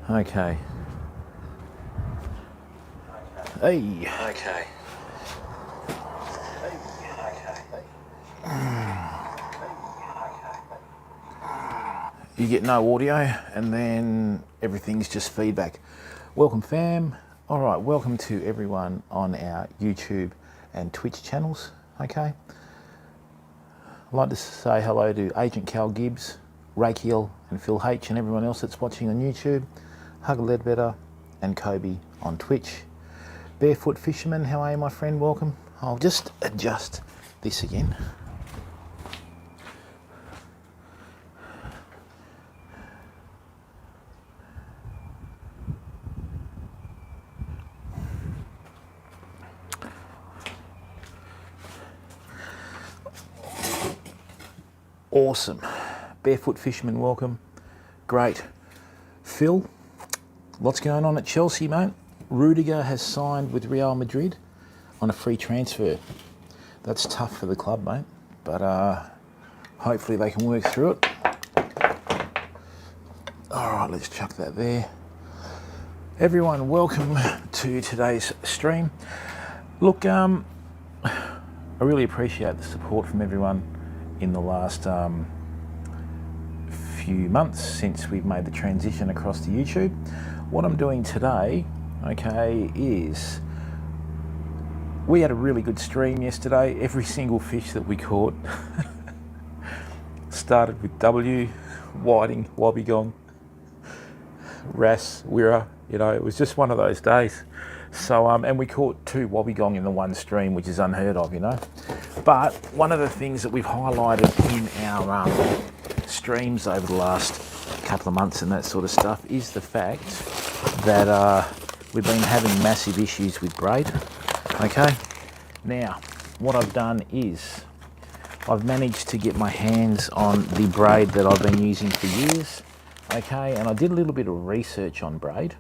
Okay. Hey. Okay. You get no audio and then everything's just feedback. Welcome fam. All right, welcome to everyone on our YouTube and Twitch channels, okay? I'd like to say hello to Agent Cal Gibbs, Rakiel and Phil H and everyone else that's watching on YouTube, Hugger Ledbetter and Kobe on Twitch. Barefoot Fisherman, how are you my friend? Welcome. I'll just adjust this again. Awesome. Barefoot Fisherman, welcome. Great. Phil, what's going on at Chelsea, mate? Rudiger has signed with Real Madrid on a free transfer. That's tough for the club, mate, but hopefully they can work through it. All right, let's chuck that there. Everyone, welcome to today's stream. Look, I really appreciate the support from everyone in the last few months since we've made the transition across to YouTube. What I'm doing today, okay, is we had a really good stream yesterday. Every single fish that we caught started with W, whiting, wobbegong, wrasse, wirra. You know, it was just one of those days. So, and we caught 2 wobbegong in the one stream, which is unheard of, you know. But one of the things that we've highlighted in our streams over the last couple of months and that sort of stuff is the fact that we've been having massive issues with braid. Okay, now what I've done is I've managed to get my hands on the braid that I've been using for years. Okay, and I did a little bit of research on braid.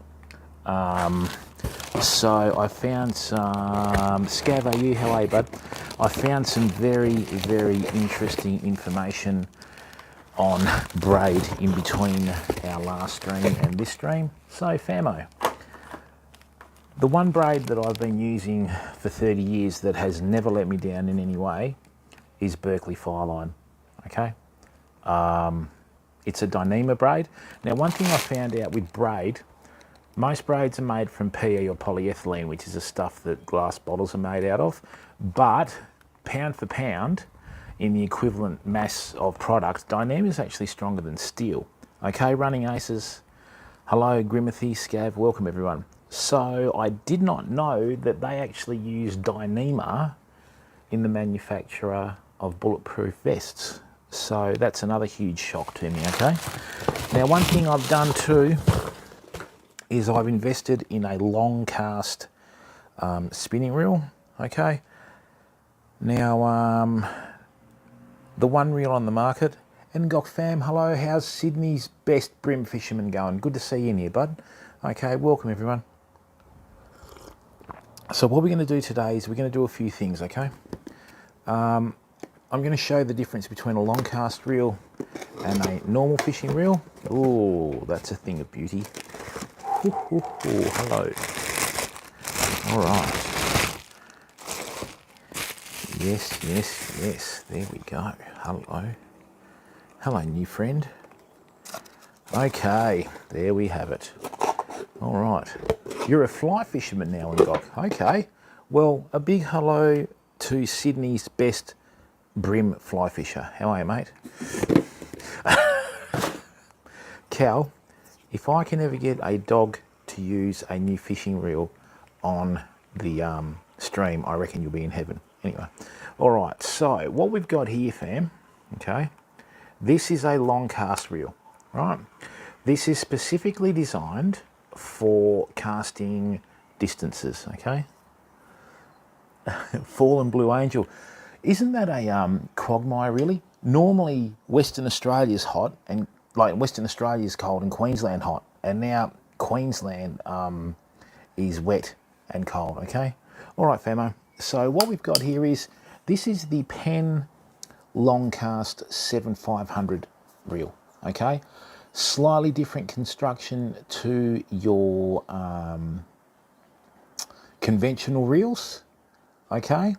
So I found some, Scav, are you? How are you, bud? I found some very, very interesting information on braid in between our last stream and this stream. So famo, the one braid that I've been using for 30 years that has never let me down in any way is Berkeley Fireline, okay? It's a Dyneema braid. Now, one thing I found out with braid, most braids are made from PE or polyethylene, which is the stuff that glass bottles are made out of. But pound for pound, in the equivalent mass of product, Dyneema is actually stronger than steel. Okay, running aces. Hello, Grimothy, Scav, welcome everyone. So I did not know that they actually use Dyneema in the manufacture of bulletproof vests. So that's another huge shock to me, okay? Now, one thing I've done too is I've invested in a long cast spinning reel, okay? Now, the one reel on the market, Ngok fam, hello, how's Sydney's best brim fisherman going? Good to see you in here, bud. Okay, welcome everyone. So what we're gonna do today is we're gonna do a few things, okay? I'm gonna show the difference between a long cast reel and a normal fishing reel. Oh, that's a thing of beauty. Ooh, hello. All right. Yes, yes, yes. There we go. Hello. Hello, new friend. Okay, there we have it. All right. You're a fly fisherman now, Ngok. Okay. Well, a big hello to Sydney's best brim fly fisher. How are you, mate? Cal, if I can ever get a dog to use a new fishing reel on the stream, I reckon you'll be in heaven. Anyway, all right, so what we've got here, fam, okay, this is a long cast reel, right? This is specifically designed for casting distances, okay? Fallen Blue Angel. Isn't that a quagmire, really? Normally, Western Australia's hot, and like Western Australia's cold and Queensland hot, and now Queensland is wet and cold, okay? All right, famo. So what we've got here is, this is the Penn Longcast 7500 reel, okay? Slightly different construction to your conventional reels, okay?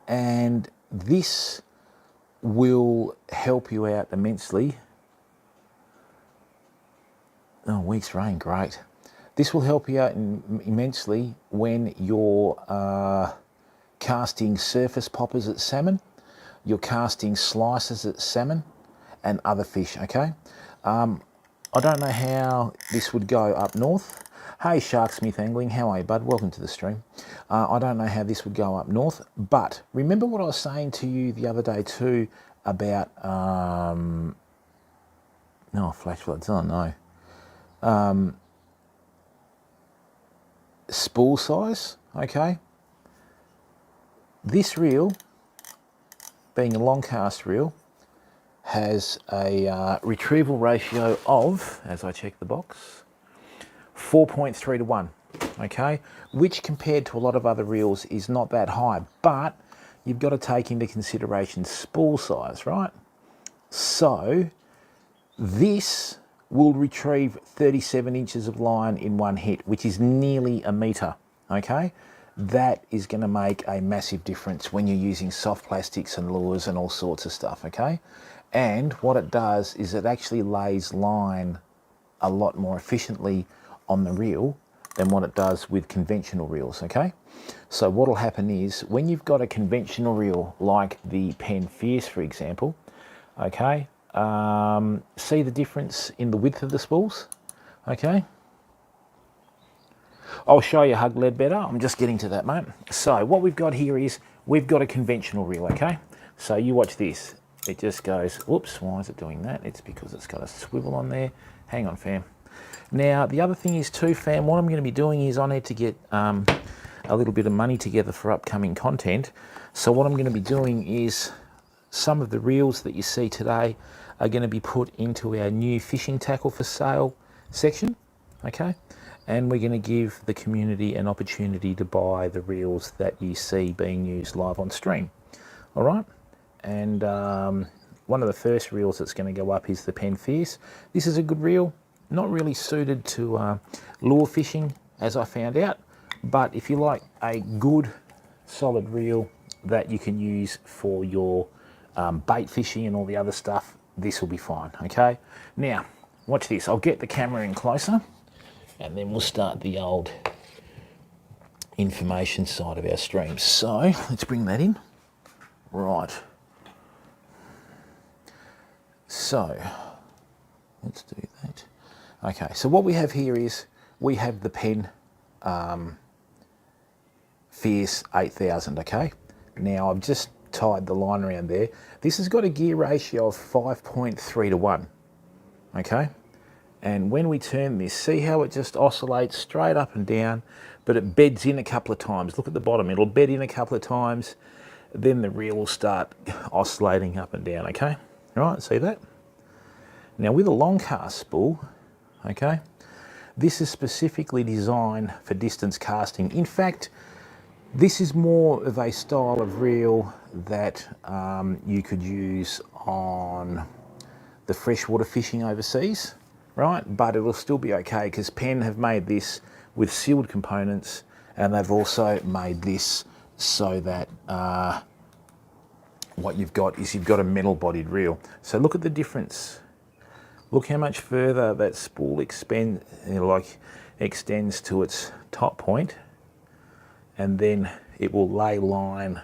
And this will help you out immensely. Oh, week's rain, great. This will help you out immensely when you're casting surface poppers at salmon, you're casting slices at salmon and other fish, okay? I don't know how this would go up north. Hey, Sharksmith Angling, how are you, bud? Welcome to the stream. I don't know how this would go up north, but remember what I was saying to you the other day too about, no, flash floods, oh no. Spool size, okay? This reel, being a long cast reel, has a retrieval ratio of, as I check the box, 4.3 to 1, okay? Which compared to a lot of other reels is not that high, but you've got to take into consideration spool size, right? So this will retrieve 37 inches of line in one hit, which is nearly a metre, okay? That is going to make a massive difference when you're using soft plastics and lures and all sorts of stuff, okay? And what it does is it actually lays line a lot more efficiently on the reel than what it does with conventional reels, okay? So what'll happen is when you've got a conventional reel like the Penn Fierce, for example, okay, see the difference in the width of the spools, okay? I'll show you Hug Lead better. I'm just getting to that, mate. So what we've got here is we've got a conventional reel, okay? So you watch this. It just goes, whoops, why is it doing that? It's because it's got a swivel on there. Hang on, fam. Now, the other thing is too, fam, what I'm going to be doing is I need to get a little bit of money together for upcoming content. So what I'm going to be doing is some of the reels that you see today are going to be put into our new fishing tackle for sale section, okay? And we're going to give the community an opportunity to buy the reels that you see being used live on stream, all right? And one of the first reels that's going to go up is the Penn Fierce. This is a good reel, not really suited to lure fishing, as I found out, but if you like a good solid reel that you can use for your bait fishing and all the other stuff, this will be fine, okay? Now, watch this. I'll get the camera in closer and then we'll start the old information side of our stream. So let's bring that in. Right. So let's do that. Okay, so what we have here is we have the Penn Fierce 8000, okay? Now I've just tied the line around there. This has got a gear ratio of 5.3 to 1, okay? And when we turn this, see how it just oscillates straight up and down, but it beds in a couple of times. Look at the bottom, it'll bed in a couple of times, then the reel will start oscillating up and down, okay? All right, see that? Now with a long cast spool, okay, this is specifically designed for distance casting. In fact, this is more of a style of reel that you could use on the freshwater fishing overseas, right? But it will still be okay because Penn have made this with sealed components, and they've also made this so that what you've got is you've got a metal bodied reel. So look at the difference. Look how much further that spool extends to its top point, and then it will lay line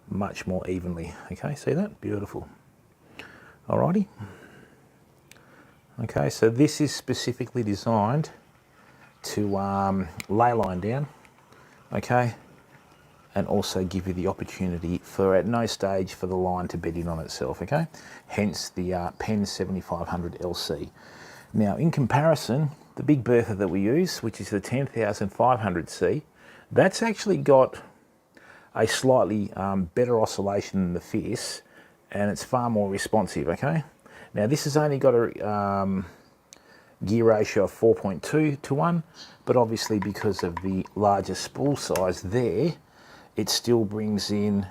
much more evenly. Okay, see that? Beautiful. Alrighty. Okay, so this is specifically designed to lay line down, okay, and also give you the opportunity for at no stage for the line to bed in on itself, okay? Hence the Penn 7500 LC. Now, in comparison, the big Bertha that we use, which is the 10500C, that's actually got a slightly better oscillation than the Fierce, and it's far more responsive, okay? Now, this has only got a gear ratio of 4.2 to 1, but obviously because of the larger spool size there, it still brings in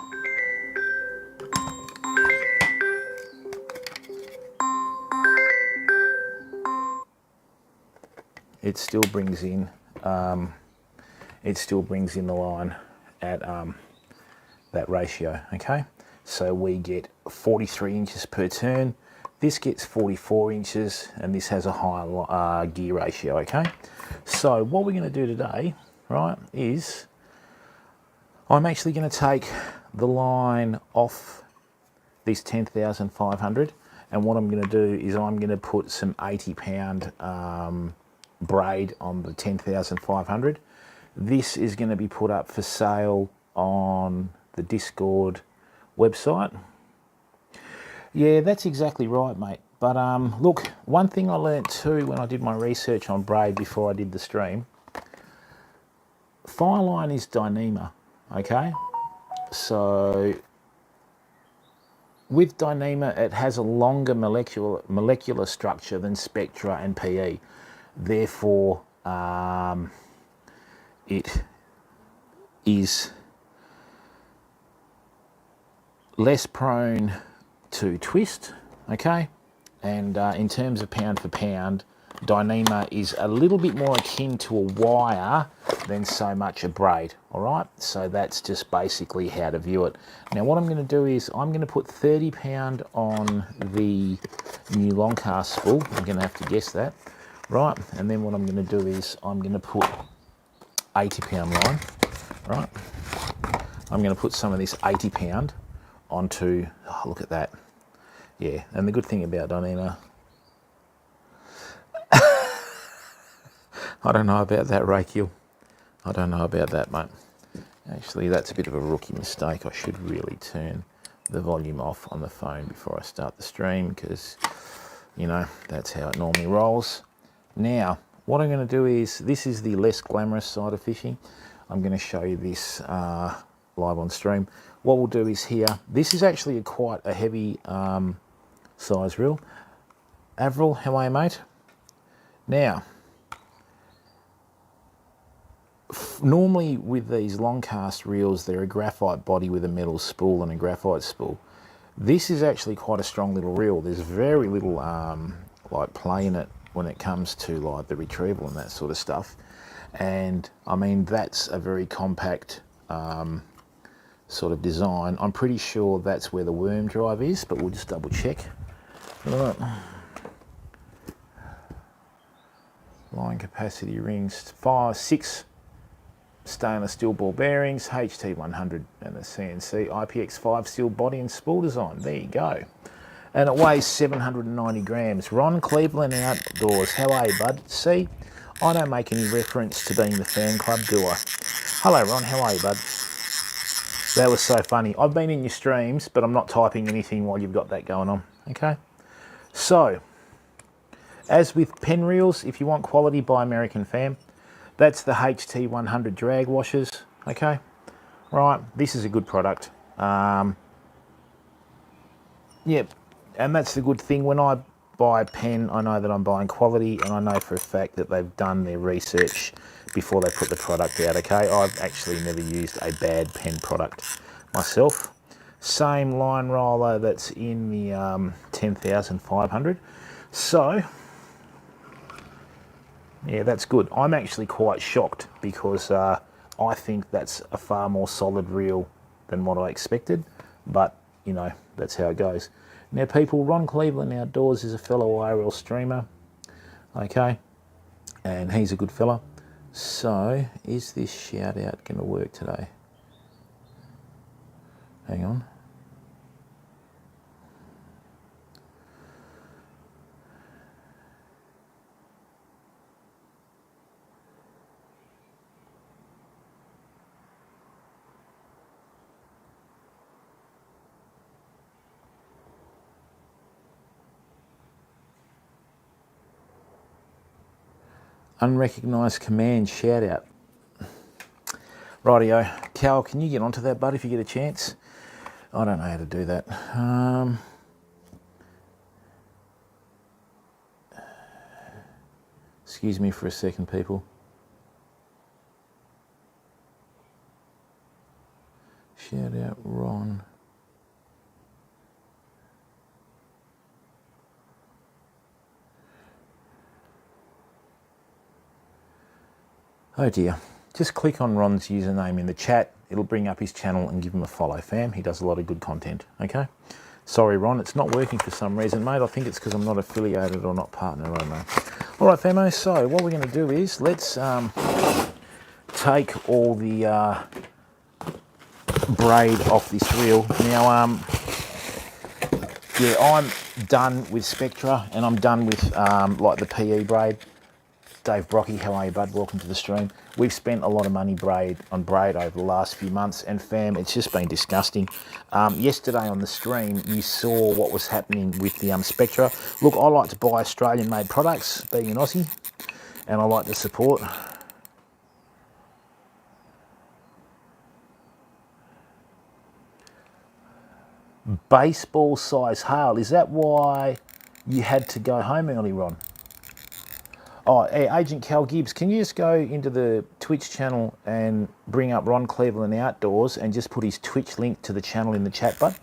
it still brings in the line at that ratio. Okay, so we get 43 inches per turn. This gets 44 inches, and this has a higher gear ratio. Okay, so what we're going to do today, right, is I'm actually going to take the line off this 10,500, and what I'm going to do is I'm going to put some 80-pound braid on the 10,500. This is going to be put up for sale on the Discord website. Yeah, that's exactly right, mate. But look, one thing I learnt too when I did my research on braid before I did the stream, Fireline is Dyneema, okay? So with Dyneema, it has a longer molecular structure than Spectra and PE. Therefore, it is less prone to twist, okay? And in terms of pound for pound, Dyneema is a little bit more akin to a wire than so much a braid, all right? So that's just basically how to view it. Now what I'm going to do is I'm going to put 30 pound on the new long cast spool. I'm going to have to guess that, right? And then what I'm going to do is I'm going to put 80 pound line, right? I'm going to put some of this 80 pound onto, oh, look at that. Yeah, and the good thing about Dyneema, I don't know about that, Rakiel. I don't know about that, mate. Actually, that's a bit of a rookie mistake. I should really turn the volume off on the phone before I start the stream because, you know, that's how it normally rolls. Now, what I'm going to do is, this is the less glamorous side of fishing. I'm going to show you this live on stream. What we'll do is here, this is actually quite a heavy size reel. Avril, how are you, mate? Now, normally with these long cast reels, they're a graphite body with a metal spool and a graphite spool. This is actually quite a strong little reel. There's very little like play in it when it comes to like the retrieval and that sort of stuff. And I mean, that's a very compact sort of design. I'm pretty sure that's where the worm drive is, but we'll just double check. Right. Line capacity rings, 6 stainless steel ball bearings, HT100 and a CNC IPX5 steel body and spool design. There you go. And it weighs 790 grams. Ron Cleveland Outdoors. How are you, bud? See, I don't make any reference to being the fan club, do I? Hello, Ron. How are you, bud? That was so funny. I've been in your streams, but I'm not typing anything while you've got that going on. Okay? So, as with pen reels, if you want quality, buy American Fam. That's the HT100 drag washers. Okay? Right. This is a good product. Yep. And that's the good thing. When I buy a pen, I know that I'm buying quality, and I know for a fact that they've done their research before they put the product out, okay? I've actually never used a bad pen product myself. Same line roller that's in the 10,500. So, yeah, that's good. I'm actually quite shocked because I think that's a far more solid reel than what I expected, but, you know, that's how it goes. Now, people, Ron Cleveland Outdoors is a fellow IRL streamer, okay, and he's a good fella. So, is this shout out going to work today? Hang on. Unrecognised command shout out. Rightio. Cal, can you get onto that, bud, if you get a chance? I don't know how to do that. Excuse me for a second, people. Shout out Ron. Oh dear. Just click on Ron's username in the chat. It'll bring up his channel and give him a follow, fam. He does a lot of good content, okay? Sorry, Ron, it's not working for some reason, mate. I think it's because I'm not affiliated or not partner, I don't know. All right, famo, so what we're going to do is let's take all the braid off this reel. Now, yeah, I'm done with Spectra and I'm done with like the PE braid. Dave Brocky, how are you, bud? Welcome to the stream. We've spent a lot of money on braid over the last few months, and fam, it's just been disgusting. Yesterday on the stream, you saw what was happening with the Spectra. Look, I like to buy Australian-made products, being an Aussie, and I like to support. Baseball size hail, is that why you had to go home early, Ron? Oh, hey, Agent Cal Gibbs, can you just go into the Twitch channel and bring up Ron Cleveland Outdoors and just put his Twitch link to the channel in the chat, bud?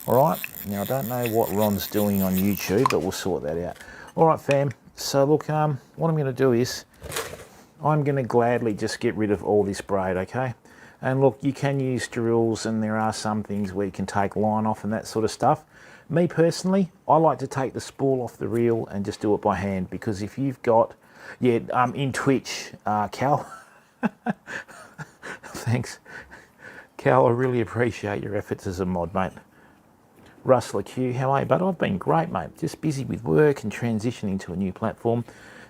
All right. Now, I don't know what Ron's doing on YouTube, but we'll sort that out. All right, fam. So, look, what I'm going to do is I'm going to gladly just get rid of all this braid, okay? And, look, you can use drills, and there are some things where you can take line off and that sort of stuff. Me, personally, I like to take the spool off the reel and just do it by hand, because if you've got... Yeah, in Twitch, Cal. Thanks. Cal, I really appreciate your efforts as a mod, mate. Russell Q, how are you? But I've been great, mate. Just busy with work and transitioning to a new platform.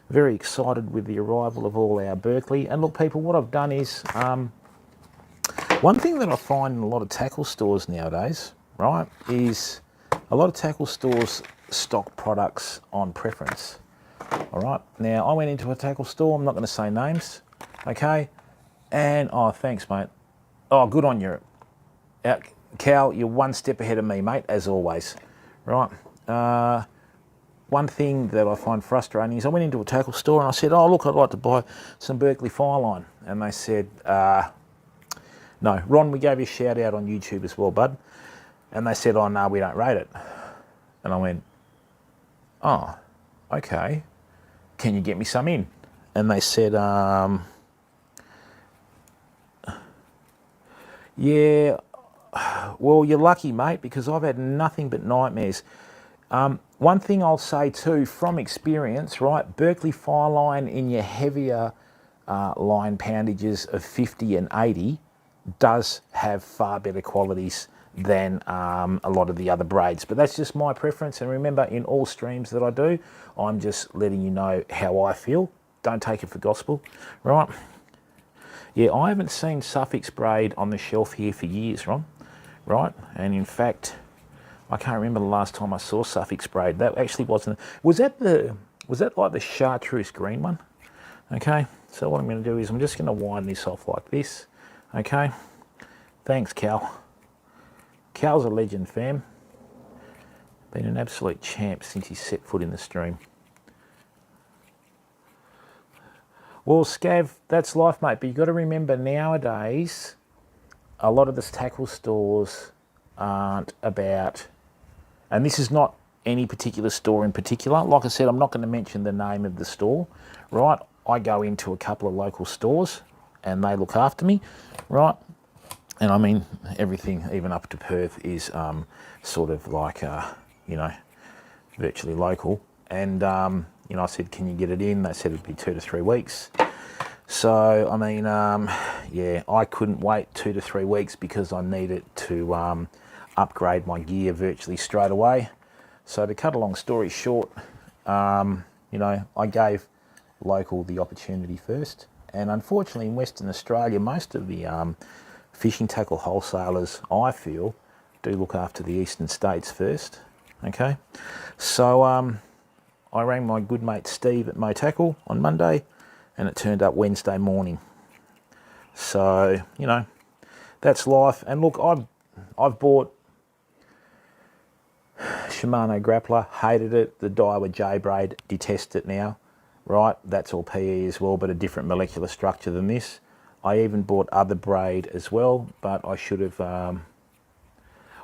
Very excited with the arrival of all our Berkeley. And look, people, what I've done is, one thing that I find in a lot of tackle stores nowadays, right, is a lot of tackle stores stock products on preference. All right, now I went into a tackle store, I'm not going to say names, okay, and, oh, thanks, mate. Oh, good on you. Cal, you're one step ahead of me, mate, as always, right? One thing that I find frustrating is I went into a tackle store and I said, oh, look, I'd like to buy some Berkeley Fireline, and they said, no. Ron, we gave you a shout out on YouTube as well, bud, and they said, oh, no, we don't rate it, and I went, oh, okay. Can you get me some in? And they said, yeah, well, you're lucky, mate, because I've had nothing but nightmares. One thing I'll say too, from experience, right, Berkeley Fireline in your heavier line poundages of 50 and 80 does have far better qualities than a lot of the other braids, but that's just my preference. And remember, in all streams that I do, I'm just letting you know how I feel. Don't take it for gospel, right? Yeah, I haven't seen Suffix braid on the shelf here for years, Ron, right? And in fact, I can't remember the last time I saw Suffix braid. That actually wasn't, was that like the chartreuse green one? Okay, so what I'm going to do is I'm just going to wind this off like this, okay? Thanks, Cal. Cal's a legend, fam. Been an absolute champ since he set foot in the stream. Well, Scav, that's life, mate. But you've got to remember, nowadays, a lot of the tackle stores aren't about, and this is not any particular store in particular. Like I said, I'm not going to mention the name of the store, right? I go into a couple of local stores and they look after me, right? And I mean, everything, even up to Perth, is sort of like, you know, virtually local. And, you know, I said, can you get it in? They said it'd be 2 to 3 weeks. So, I mean, yeah, I couldn't wait 2 to 3 weeks because I needed to upgrade my gear virtually straight away. So to cut a long story short, you know, I gave local the opportunity first. And unfortunately, in Western Australia, most of the fishing tackle wholesalers, I feel, do look after the eastern states first, okay? So I rang my good mate Steve at Mo Tackle on Monday, and it turned up Wednesday morning. So, you know, that's life. And look, I've bought Shimano Grappler, hated it. The Daiwa J-Braid, detest it now, right? That's all PE as well, but a different molecular structure than this. I even bought other braid as well, but I should have,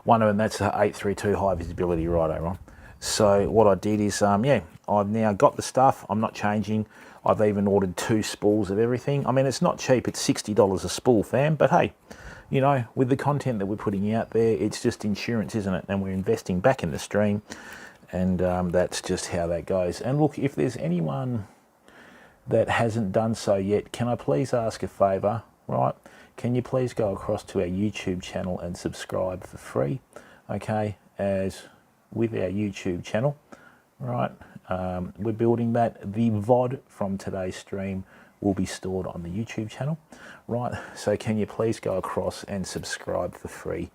one of them, that's the 832 high visibility, right, Ron? So what I did is, yeah, I've now got the stuff. I'm not changing. I've even ordered 2 spools of everything. I mean, it's not cheap. It's $60 a spool, fam. But hey, you know, with the content that we're putting out there, it's just insurance, isn't it? And we're investing back in the stream. And that's just how that goes. And look, if there's anyone that hasn't done so yet, can I please ask a favour, right? Can you please go across to our YouTube channel and subscribe for free, okay? As with our YouTube channel, right? We're building that. The VOD from today's stream will be stored on the YouTube channel, right? So can you please go across and subscribe for free?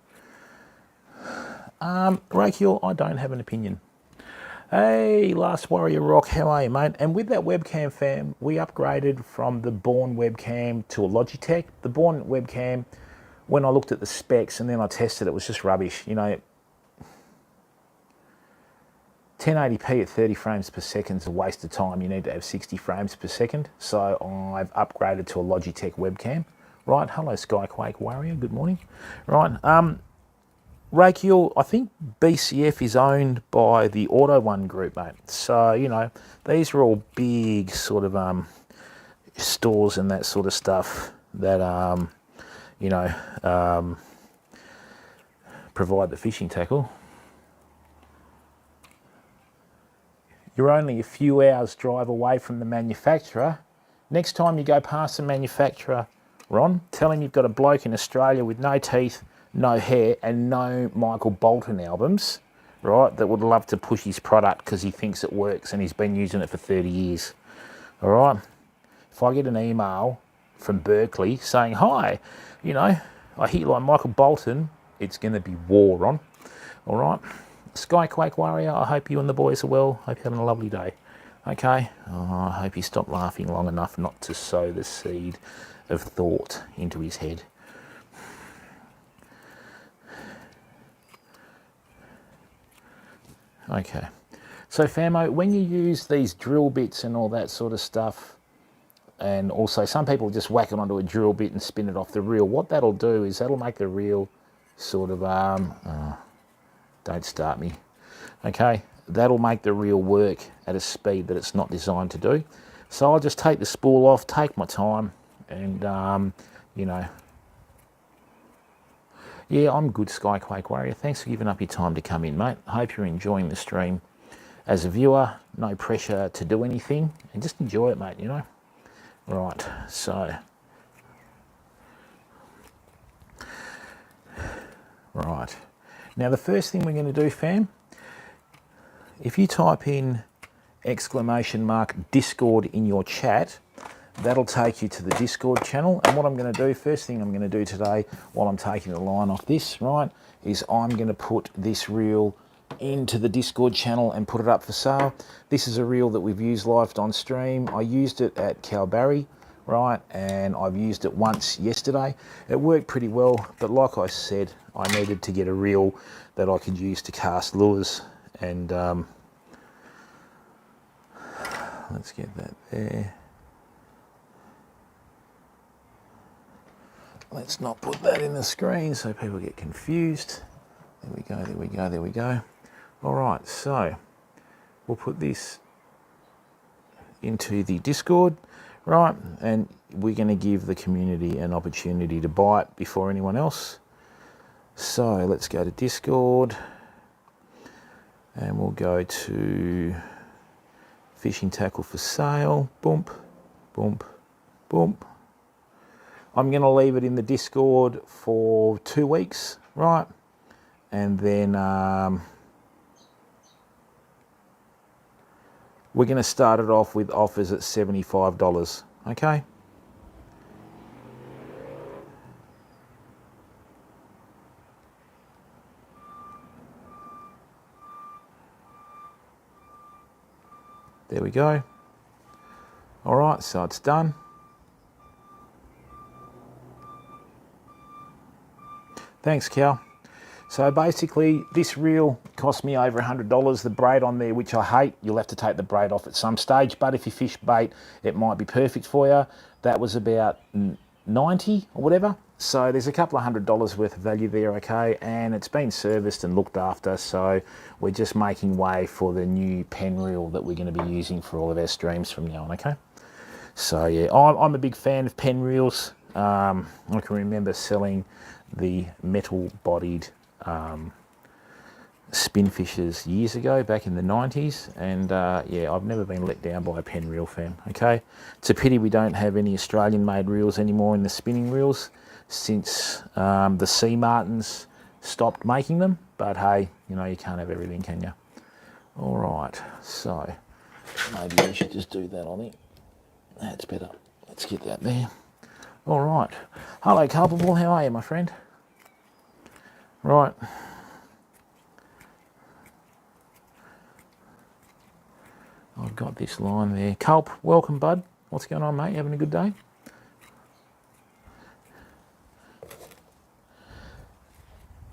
Rakiel, I don't have an opinion. Hey, Last Warrior Rock, how are you, mate? And with that webcam, fam, we upgraded from the Born webcam to a Logitech. The Born webcam, when I looked at the specs and then I tested it, was just rubbish. You know, 1080p at 30 frames per second is a waste of time. You need to have 60 frames per second. So I've upgraded to a Logitech webcam. Right, hello Skyquake Warrior, good morning. Right, Rakiel, I think BCF is owned by the Auto One group, mate. So, you know, these are all big sort of stores and that sort of stuff that, you know, provide the fishing tackle. You're only a few hours drive away from the manufacturer. Next time you go past the manufacturer, Ron, tell him you've got a bloke in Australia with no teeth, no hair, and no Michael Bolton albums, right, that would love to push his product because he thinks it works and he's been using it for 30 years. All right? If I get an email from Berkeley saying, hi, you know, I hear you like Michael Bolton, it's going to be war, Ron. All right? Skyquake Warrior, I hope you and the boys are well. Hope you're having a lovely day. Okay? Oh, I hope he stopped laughing long enough not to sow the seed of thought into his head. Okay, so Famo, when you use these drill bits and all that sort of stuff, and also some people just whack it onto a drill bit and spin it off the reel, what that'll do is that'll make the reel sort of, don't start me, okay, that'll make the reel work at a speed that it's not designed to do. So I'll just take the spool off, take my time, and, you know, yeah, I'm good, Skyquake Warrior. Thanks for giving up your time to come in, mate. I hope you're enjoying the stream. As a viewer, no pressure to do anything, and just enjoy it, mate, you know. Right, so. Right. Now, the first thing we're going to do, fam, if you type in !Discord in your chat, that'll take you to the Discord channel. And what I'm going to do, first thing I'm going to do today, while I'm taking the line off this, right, is I'm going to put this reel into the Discord channel and put it up for sale. This is a reel that we've used live on stream. I used it at Calbarry, right, and I've used it once yesterday. It worked pretty well, but like I said, I needed to get a reel that I could use to cast lures, and let's get that there. Let's not put that in the screen so people get confused. There we go, there we go, there we go. All right, so we'll put this into the Discord, right? And we're going to give the community an opportunity to buy it before anyone else. So let's go to Discord and we'll go to fishing tackle for sale. Boom, boom, boom. I'm going to leave it in the Discord for 2 weeks, right? And then we're going to start it off with offers at $75, okay? There we go. All right, so it's done. Thanks, Cal. So basically, this reel cost me over $100. The braid on there, which I hate, you'll have to take the braid off at some stage, but if you fish bait, it might be perfect for you. That was about 90 or whatever. So there's a couple of $100 worth of value there, okay? And it's been serviced and looked after, so we're just making way for the new pen reel that we're going to be using for all of our streams from now on, okay? So yeah, I'm a big fan of pen reels. I can remember selling the metal-bodied spin fishers years ago, back in the 90s, and yeah, I've never been let down by a pen reel, fam. Okay, it's a pity we don't have any Australian-made reels anymore in the spinning reels since the Sea Martins stopped making them. But hey, you know, you can't have everything, can you? All right, so maybe we should just do that on it. That's better. Let's get that there. All right. Hello, Culpable. How are you, my friend? Right. I've got this line there. Culp, welcome, bud. What's going on, mate? You having a good day?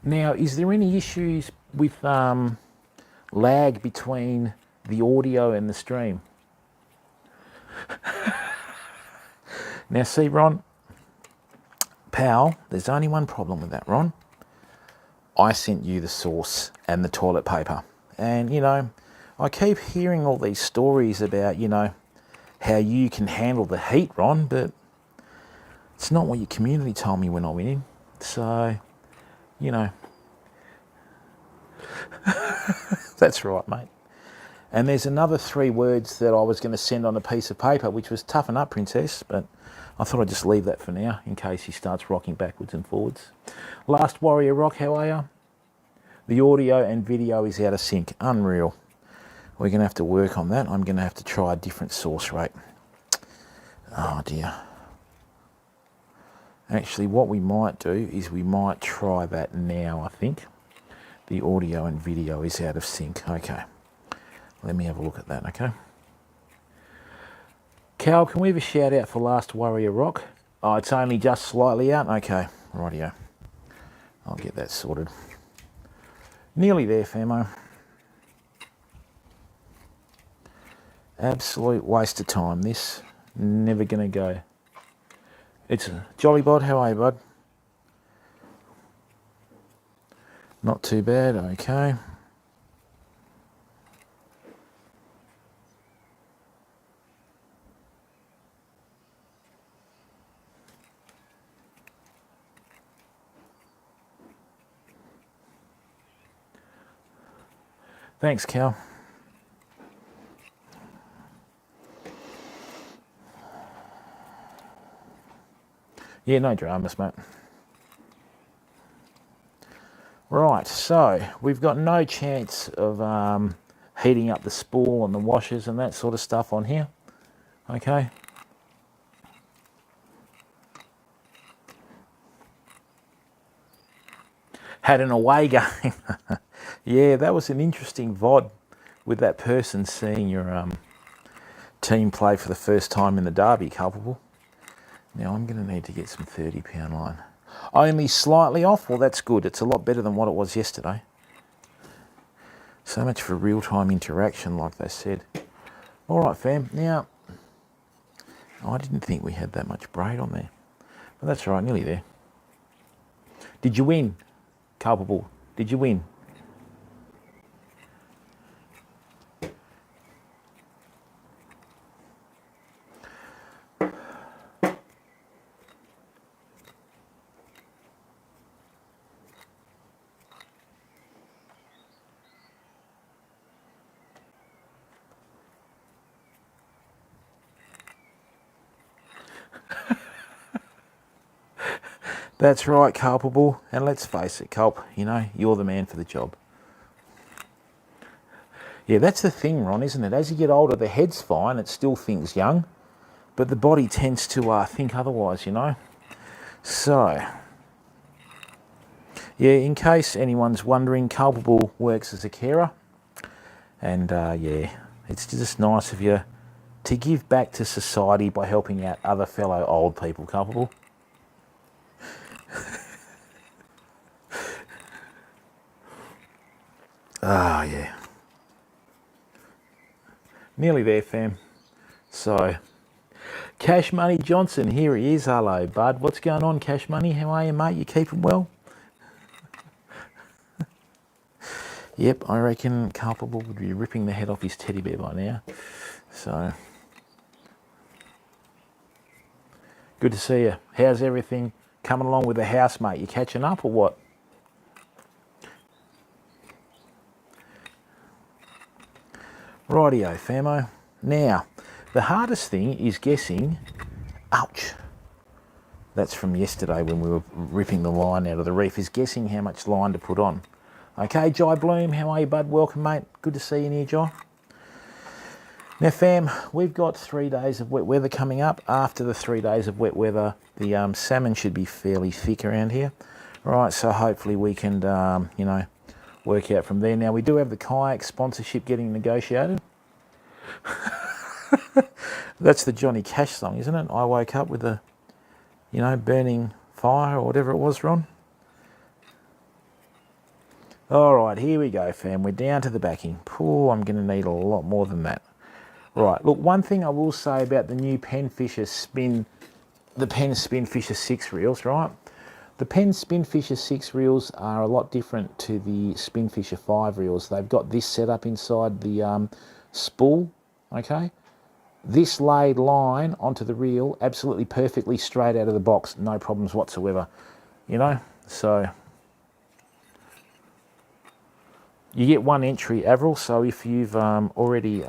Now, is there any issues with lag between the audio and the stream? Now, see, Ron, pal, there's only one problem with that, Ron. I sent you the sauce and the toilet paper. And, you know, I keep hearing all these stories about, you know, how you can handle the heat, Ron, but it's not what your community told me when I went in. So, you know, that's right, mate. And there's another 3 words that I was going to send on a piece of paper, which was toughen up, princess, but I thought I'd just leave that for now in case he starts rocking backwards and forwards. Last Warrior Rock, how are you? The audio and video is out of sync. Unreal. We're going to have to work on that. I'm going to have to try a different source rate. Oh dear. Actually, what we might do is we might try that now, I think. The audio and video is out of sync. Okay. Let me have a look at that, okay? Cal, can we have a shout out for Last Warrior Rock? Oh, it's only just slightly out? Okay, rightio. I'll get that sorted. Nearly there, famo. Absolute waste of time, this. Never gonna go. It's a Jolly Bod, how are you, bud? Not too bad, okay. Thanks, Cal. Yeah, no dramas, mate. Right, so we've got no chance of heating up the spool and the washers and that sort of stuff on here. Okay. Had an away game. Yeah, that was an interesting VOD with that person seeing your team play for the first time in the derby, Culpable. Now I'm going to need to get some 30-pound line. Only slightly off? Well, that's good. It's a lot better than what it was yesterday. So much for real-time interaction, like they said. All right, fam. Now, I didn't think we had that much braid on there. But that's all right, nearly there. Did you win, Culpable? Did you win? That's right, Culpable. And let's face it, Culp, you know, you're the man for the job. Yeah, that's the thing, Ron, isn't it? As you get older, the head's fine, it still thinks young, but the body tends to think otherwise, you know? So, yeah, in case anyone's wondering, Culpable works as a carer. And yeah, it's just nice of you to give back to society by helping out other fellow old people, Culpable. Ah, yeah. Nearly there, fam. So, Cash Money Johnson, here he is. Hello, bud. What's going on, Cash Money? How are you, mate? You keeping well? Yep, I reckon Culpable would be ripping the head off his teddy bear by now. So, Good to see you. How's everything coming along with the house, mate? You catching up or what? Rightio, famo. Now, the hardest thing is guessing... Ouch. That's from yesterday when we were ripping the line out of the reef, is guessing how much line to put on. Okay, Jai Bloom, how are you, bud? Welcome, mate. Good to see you here, Jai. Now, fam, we've got 3 days of wet weather coming up. After the 3 days of wet weather, the salmon should be fairly thick around here. Right, so hopefully we can, you know, work out from there. Now, we do have the kayak sponsorship getting negotiated. That's the Johnny Cash song, isn't it? I woke up with a, you know, burning fire or whatever it was, Ron. All right, here we go, fam. We're down to the backing. Oh, I'm going to need a lot more than that. Right, look, one thing I will say about the new Penn Fisher the Penn Spin Fisher 6 reels, right? The Penn Spin Fisher 6 reels are a lot different to the Spin Fisher 5 reels. They've got this set up inside the spool, okay? This laid line onto the reel, absolutely perfectly straight out of the box, no problems whatsoever, you know? So, you get one entry, Avril, so if you've already...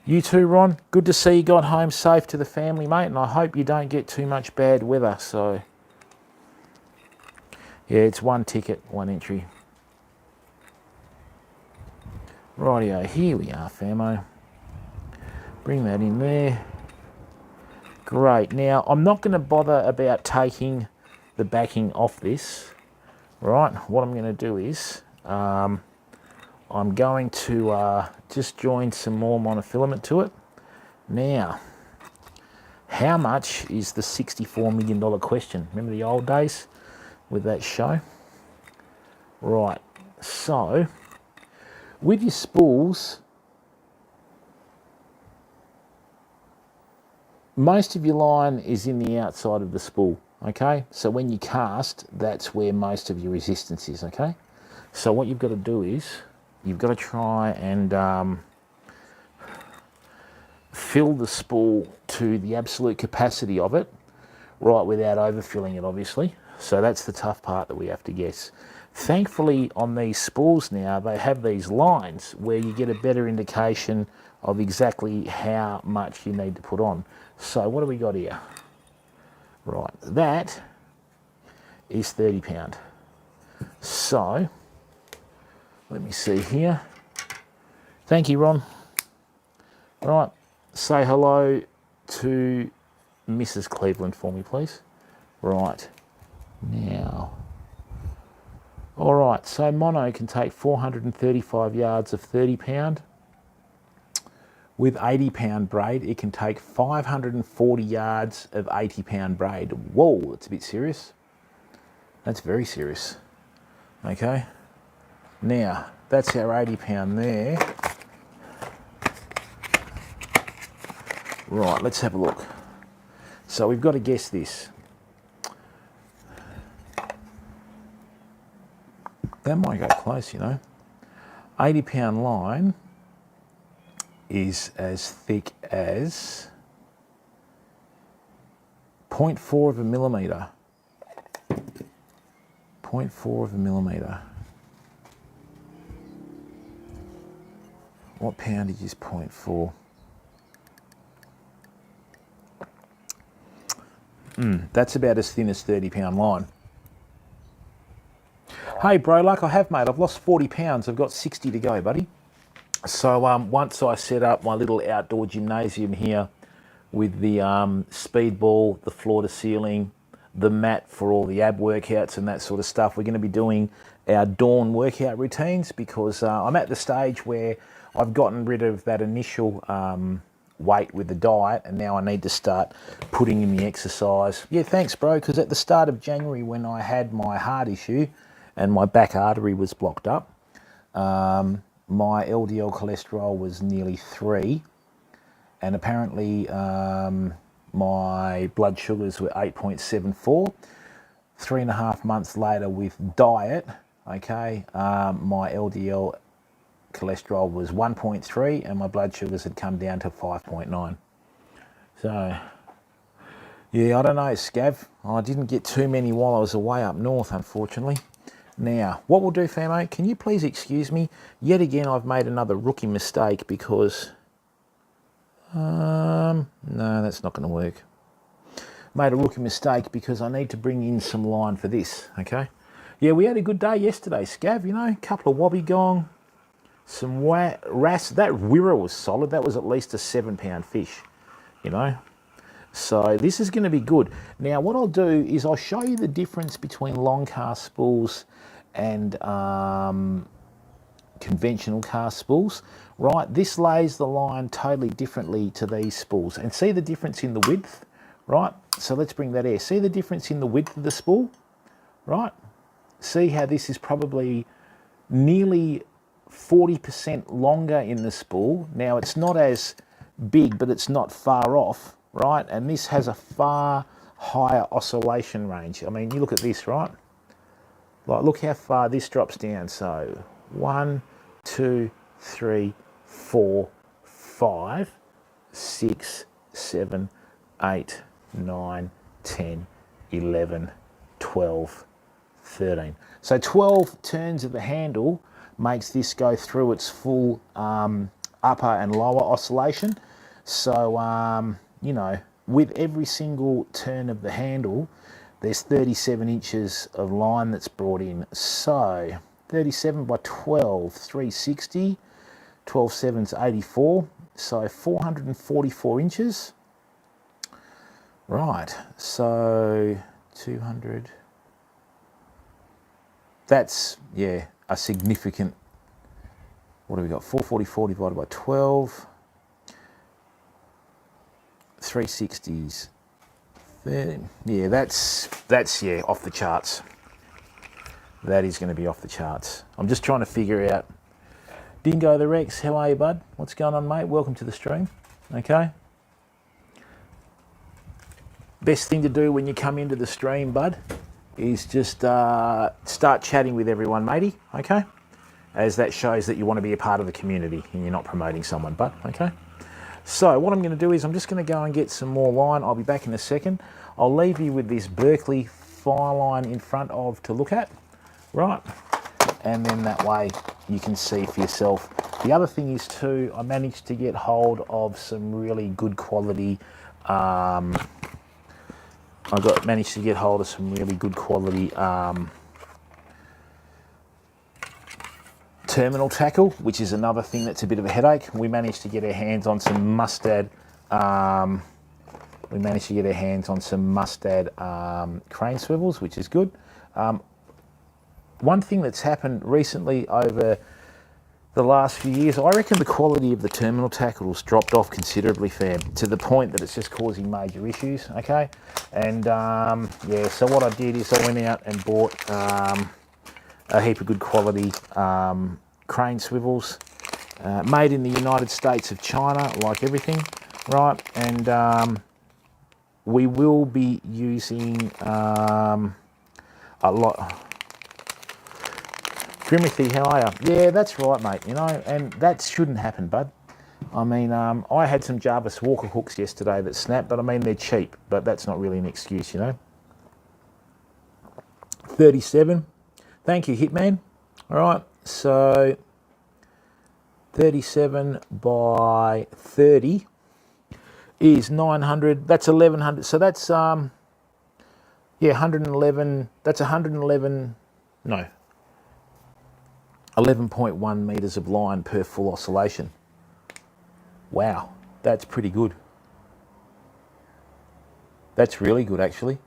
You too, Ron. Good to see you got home safe to the family, mate, and I hope you don't get too much bad weather, so... Yeah, it's one ticket, one entry. Rightio, here we are, famo. Bring that in there. Great. Now, I'm not going to bother about taking the backing off this, right? What I'm going to do is... I'm going to just join some more monofilament to it. Now, how much is the $64 million question? Remember the old days with that show? Right, so with your spools, most of your line is in the outside of the spool, okay? So when you cast, that's where most of your resistance is, okay? So what you've got to do is, you've got to try and fill the spool to the absolute capacity of it, right, without overfilling it, obviously. So that's the tough part that we have to guess. Thankfully, on these spools now, they have these lines where you get a better indication of exactly how much you need to put on. So what do we got here? Right, that is 30 pound. So... let me see here. Thank you, Ron. Right, say hello to Mrs. Cleveland for me, please. Right, now. All right, so mono can take 435 yards of 30 pound. With 80 pound braid, it can take 540 yards of 80 pound braid. Whoa, that's a bit serious. That's very serious. Okay. Now, that's our 80 pound there. Right, let's have a look. So we've got to guess this. That might go close, you know. 80 pound line is as thick as 0.4 of a millimetre. 0.4 of a millimetre. What poundage is 0.4? That's about as thin as 30 pound line. Hey, bro, luck I have, mate. I've lost 40 pounds. I've got 60 to go, buddy. So once I set up my little outdoor gymnasium here with the speed ball, the floor to ceiling, the mat for all the ab workouts and that sort of stuff, we're going to be doing our dawn workout routines because I'm at the stage where I've gotten rid of that initial weight with the diet and now I need to start putting in the exercise. Yeah, thanks, bro, because at the start of January when I had my heart issue and my back artery was blocked up, my LDL cholesterol was nearly 3 and apparently my blood sugars were 8.74. 3.5 months later with diet, okay, my LDL cholesterol was 1.3 and my blood sugars had come down to 5.9. So, yeah, I don't know, Scav. I didn't get too many while I was away up north, unfortunately. Now, what we'll do, famo, can you please excuse me? Yet again, I've made another rookie mistake because... no, that's not going to work. Made a rookie mistake because I need to bring in some line for this, okay? Yeah, we had a good day yesterday, Scav, you know, a couple of wobbegong, some wrasse. That wirra was solid. That was at least a 7-pound fish, you know? So this is going to be good. Now, what I'll do is I'll show you the difference between long cast spools and conventional cast spools, right? This lays the line totally differently to these spools. And see the difference in the width, right? So let's bring that here. See the difference in the width of the spool, right? See how this is probably nearly 40% longer in the spool. Now, it's not as big, but it's not far off, right? And this has a far higher oscillation range. I mean, you look at this, right? Like, look how far this drops down. So 1, 2, 3, 4, 5, 6, 7, 8, 9, 10, 11, 12, 13. So 12 turns of the handle makes this go through its full upper and lower oscillation. So, you know, with every single turn of the handle, there's 37 inches of line that's brought in. So 37 by 12, 360, 12 sevens, 84. So 444 inches. Right, so 200. That's, yeah, a significant, what do we got? 444 divided by 12. 360s. Yeah, that's yeah, off the charts. That is going to be off the charts. I'm just trying to figure out. Dingo the Rex, how are you, bud? What's going on, mate? Welcome to the stream. Okay. Best thing to do when you come into the stream, bud, is just start chatting with everyone, matey. Okay. As that shows that you want to be a part of the community and you're not promoting someone, bud. Okay. So what I'm going to do is I'm just going to go and get some more line. I'll be back in a second. I'll leave you with this Berkeley fire line in front of to look at, right? And then that way you can see for yourself. The other thing is too, I managed to get hold of some really good quality, managed to get hold of some really good quality terminal tackle, which is another thing that's a bit of a headache. We managed to get our hands on some mustard. Crane swivels, which is good. One thing that's happened recently over the last few years, I reckon the quality of the terminal tackle has dropped off considerably, fam, to the point that it's just causing major issues. Okay, and yeah. So what I did is I went out and bought a heap of good quality crane swivels, made in the United States of China, like everything, right? And we will be using a lot. Grimothy, how are you? Yeah, that's right, mate, you know, and that shouldn't happen, bud. I mean, I had some Jarvis Walker hooks yesterday that snapped, but I mean, they're cheap, but that's not really an excuse, you know. 37. Thank you, Hitman. All right, so 37 by 30 is 900. That's 1100. So that's yeah, 111. That's 111. No, 11.1 meters of line per full oscillation. Wow, that's pretty good. That's really good, actually.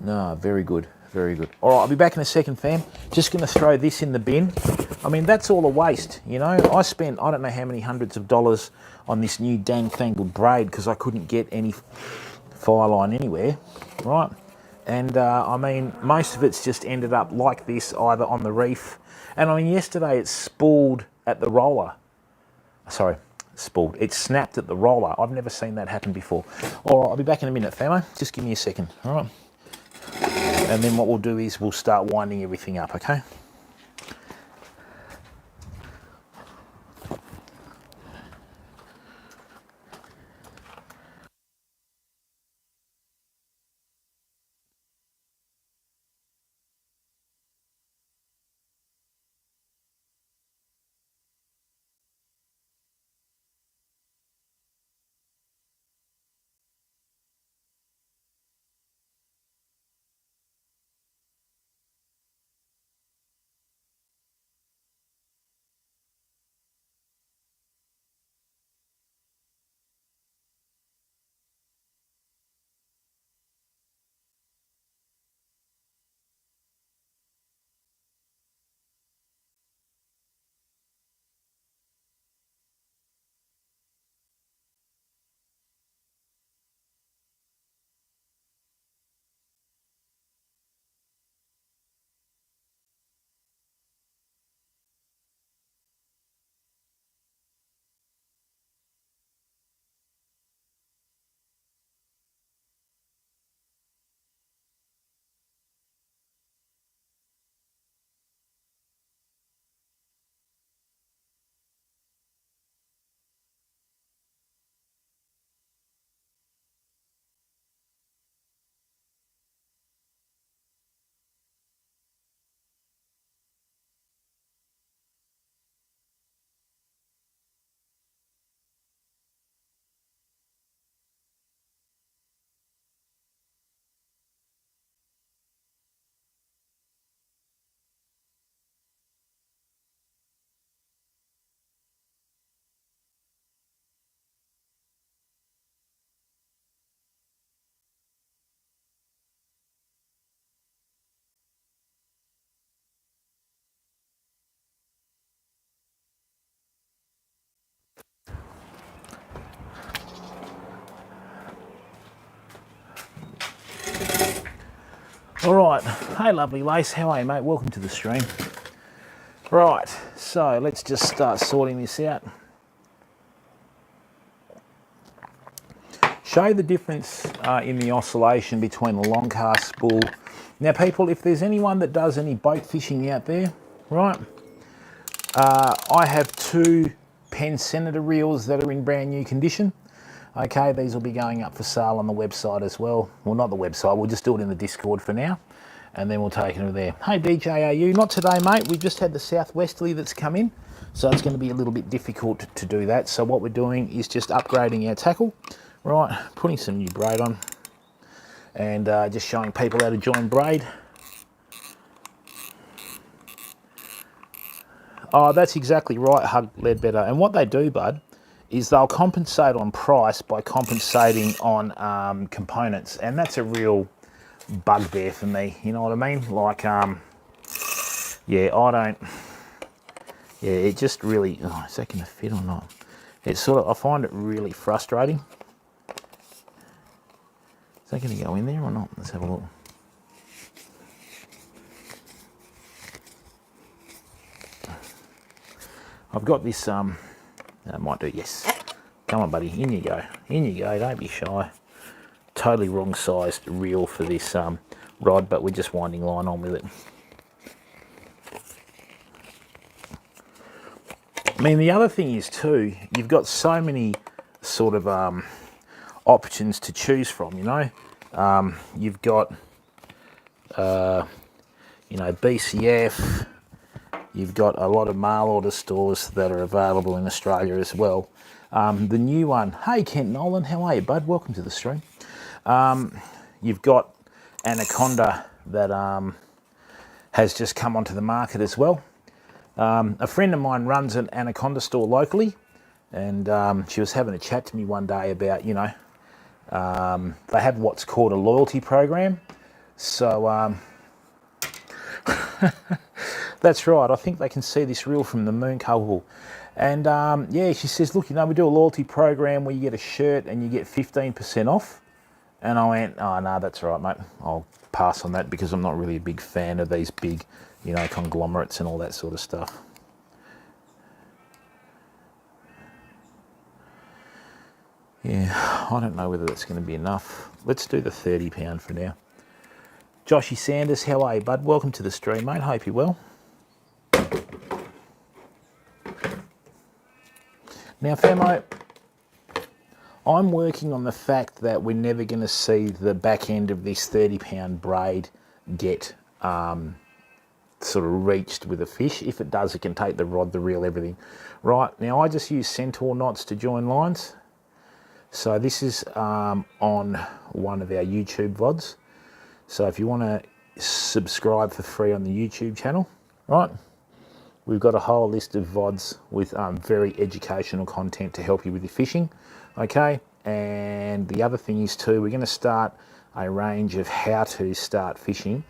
No, very good, very good. All right, I'll be back in a second, fam. Just going to throw this in the bin. I mean, that's all a waste, you know. I spent, I don't know how many hundreds of dollars on this new dang-fangled braid because I couldn't get any fire line anywhere, right? And, I mean, most of it's just ended up like this, either on the reef. And, I mean, yesterday it spooled at the roller. Sorry, spooled. It snapped at the roller. I've never seen that happen before. All right, I'll be back in a minute, famo. Just give me a second, all right? And then what we'll do is we'll start winding everything up, okay? All right, hey lovely lace, how are you mate? Welcome to the stream. Right, so let's just start sorting this out. Show you the difference in the oscillation between the long cast spool. Now people, if there's anyone that does any boat fishing out there, right, I have 2 Penn Senator reels that are in brand new condition. Okay, these will be going up for sale on the website as well. Well, not the website, we'll just do it in the Discord for now, and then we'll take it over there. Hey DJAU, not today mate, we just had the southwesterly that's come in, so it's going to be a little bit difficult to do that. So what we're doing is just upgrading our tackle, right, putting some new braid on, and just showing people how to join braid. Oh, that's exactly right, Hug Ledbetter. And what they do, bud, is they'll compensate on price by compensating on components, and that's a real bugbear for me. You know what I mean? Like, yeah, I don't. Yeah, it just really. Oh, is that going to fit or not? It's sort of. I find it really frustrating. Is that going to go in there or not? Let's have a look. I've got this. That might do. Yes. Come on, buddy. In you go. In you go. Don't be shy. Totally wrong sized reel for this rod, but we're just winding line on with it. I mean, the other thing is too, you've got so many sort of options to choose from, you know. You've got, you know, BCF. You've got a lot of mail order stores that are available in Australia as well. The new one, hey Kent Nolan, how are you, bud? Welcome to the stream. You've got Anaconda that has just come onto the market as well. A friend of mine runs an Anaconda store locally, and she was having a chat to me one day about, you know, they have what's called a loyalty program. So that's right, I think they can see this reel from the moon, couple. And yeah, she says, look, you know, we do a loyalty program where you get a shirt and you get 15% off. And I went, oh no, that's right, mate. I'll pass on that because I'm not really a big fan of these big, you know, conglomerates and all that sort of stuff. Yeah, I don't know whether that's going to be enough. Let's do the £30 for now. Joshy Sanders, how are you, bud? Welcome to the stream, mate. Hope you're well. Now, Famo, I'm working on the fact that we're never going to see the back end of this 30-pound braid get sort of reached with a fish. If it does, it can take the rod, the reel, everything. Right, now I just use centaur knots to join lines. So this is on one of our YouTube VODs. So if you want to subscribe for free on the YouTube channel, right, we've got a whole list of VODs with very educational content to help you with your fishing, okay? And the other thing is too, we're going to start a range of how to start fishing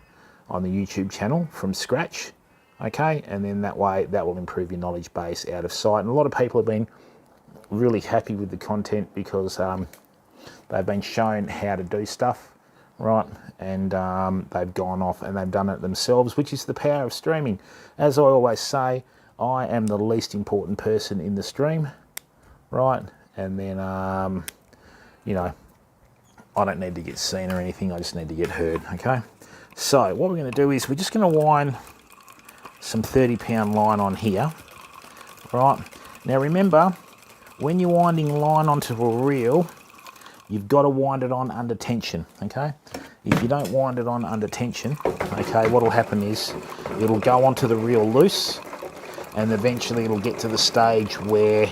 on the YouTube channel from scratch, okay? And then that way, that will improve your knowledge base out of sight. And a lot of people have been really happy with the content because they've been shown how to do stuff, right? And they've gone off and they've done it themselves, which is the power of streaming. As I always say, I am the least important person in the stream, right? And then, you know, I don't need to get seen or anything. I just need to get heard, okay? So what we're going to do is we're just going to wind some 30-pound line on here, right? Now remember, when you're winding line onto a reel, you've got to wind it on under tension, okay? If you don't wind it on under tension, okay, what will happen is it'll go onto the reel loose, and eventually it'll get to the stage where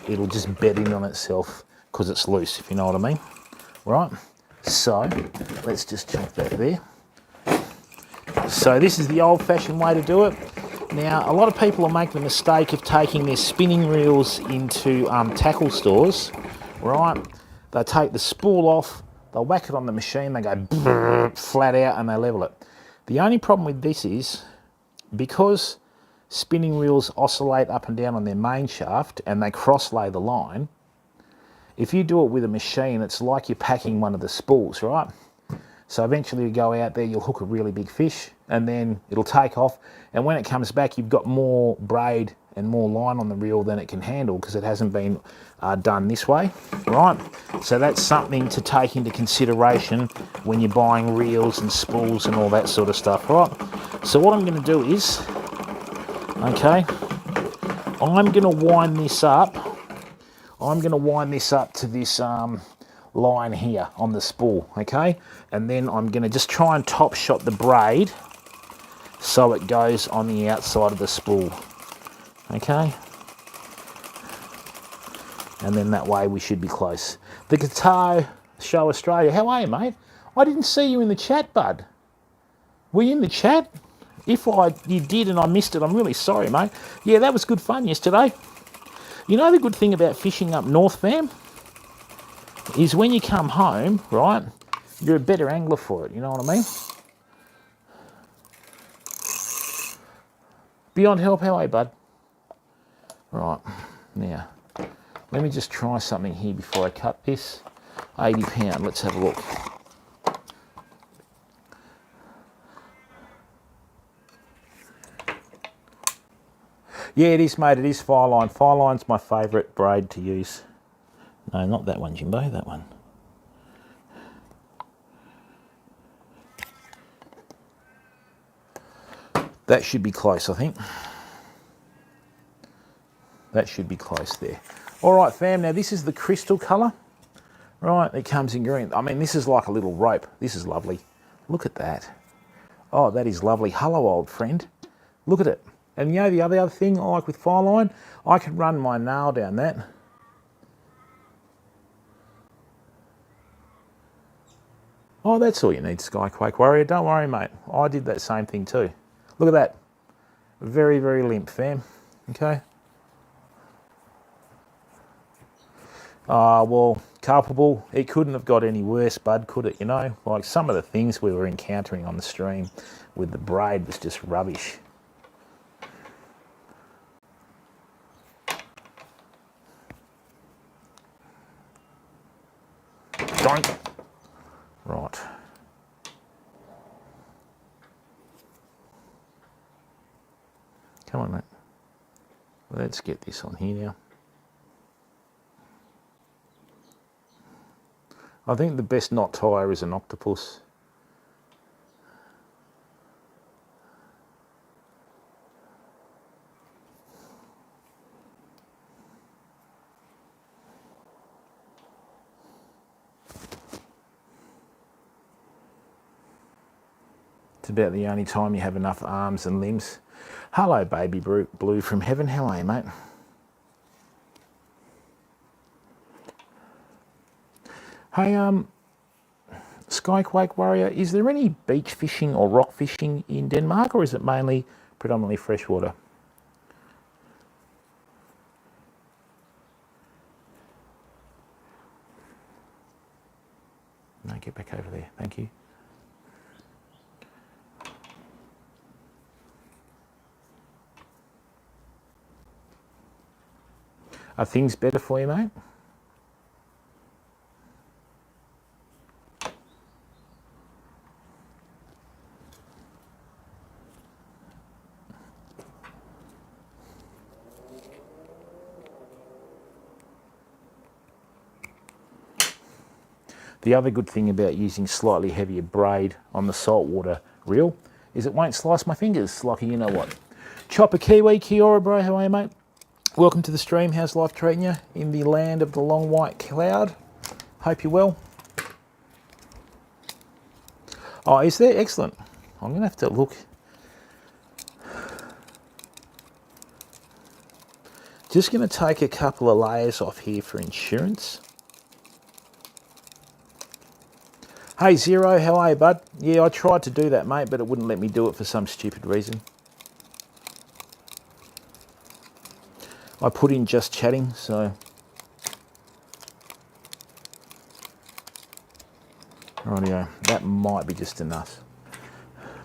it'll just bed in on itself because it's loose, if you know what I mean, right? So let's just chuck that there. So this is the old-fashioned way to do it. Now, a lot of people will make the mistake of taking their spinning reels into tackle stores, right? They take the spool off, they'll whack it on the machine, they go flat out and they level it. The only problem with this is, because spinning reels oscillate up and down on their main shaft and they cross-lay the line, if you do it with a machine, it's like you're packing one of the spools, right? So eventually you go out there, you'll hook a really big fish, and then it'll take off, and when it comes back, you've got more braid and more line on the reel than it can handle because it hasn't been done this way, right? So that's something to take into consideration when you're buying reels and spools and all that sort of stuff, right? So what I'm going to do is, okay, I'm going to wind this up. I'm going to wind this up to this line here on the spool, okay? And then I'm going to just try and top shot the braid so it goes on the outside of the spool, okay? And then that way we should be close. The Guitar Show Australia, how are you, mate? I didn't see you in the chat, bud. Were you in the chat? If you did and I missed it, I'm really sorry, mate. Yeah, that was good fun yesterday. You know the good thing about fishing up north, fam, is when you come home, right, you're a better angler for it, you know what I mean? Beyond Help, how are you, bud? Right, now, let me just try something here before I cut this. 80 pound, let's have a look. Yeah, it is, mate, it is Fireline. Fireline's my favourite braid to use. No, not that one, Jimbo, that one. That should be close, I think. That should be close there. All right, fam, now this is the crystal colour. Right, it comes in green. I mean, this is like a little rope. This is lovely. Look at that. Oh, that is lovely. Hello, old friend. Look at it. And you know the other thing I like with Fireline? I can run my nail down that. Oh, that's all you need, Skyquake Warrior. Don't worry, mate. I did that same thing too. Look at that. Very, very limp, fam. Okay. Well, culpable. It couldn't have got any worse, bud, could it? You know, like some of the things we were encountering on the stream with the braid was just rubbish. Don't. Right. Come on, mate. Let's get this on here now. I think the best knot tire is an octopus. It's about the only time you have enough arms and limbs. Hello, baby blue from heaven. How are you, mate? Hey, Skyquake Warrior, is there any beach fishing or rock fishing in Denmark, or is it mainly predominantly freshwater? No, get back over there. Thank you. Are things better for you, mate? The other good thing about using slightly heavier braid on the saltwater reel is it won't slice my fingers like a you-know-what. Chopper Kiwi, kia ora, bro. How are you, mate? Welcome to the stream. How's life treating you in the land of the long white cloud? Hope you're well. Oh, is there? Excellent. I'm going to have to look. Just going to take a couple of layers off here for insurance. Hey Zero, how are you, bud? Yeah, I tried to do that, mate, but it wouldn't let me do it for some stupid reason. I put in just chatting, so... Rightio, that might be just enough.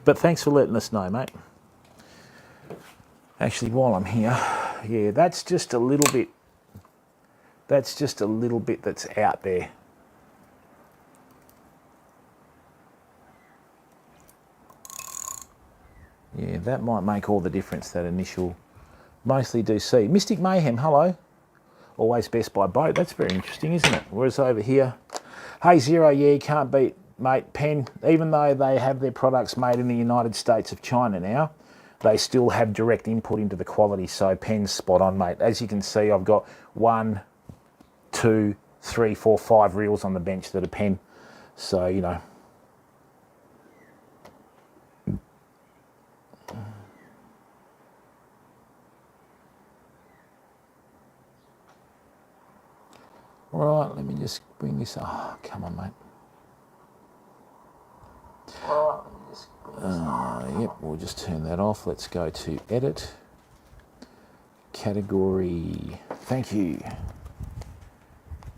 But thanks for letting us know, mate. Actually, while I'm here, yeah, that's just a little bit... That's just a little bit that's out there. Yeah, that might make all the difference, that initial... Mostly do see. Mystic Mayhem, hello. Always best by boat. That's very interesting, isn't it? Whereas over here... Hey, Zero, yeah, you can't beat, mate, Penn. Even though they have their products made in the United States of China now, they still have direct input into the quality, so Penn's spot on, mate. As you can see, I've got 1, 2, 3, 4, 5 reels on the bench that are Penn. So, you know... Right, let me just bring this up. Oh, come on, mate. Right, let me just bring this up. Yep, we'll just turn that off. Let's go to edit. Category. Thank you.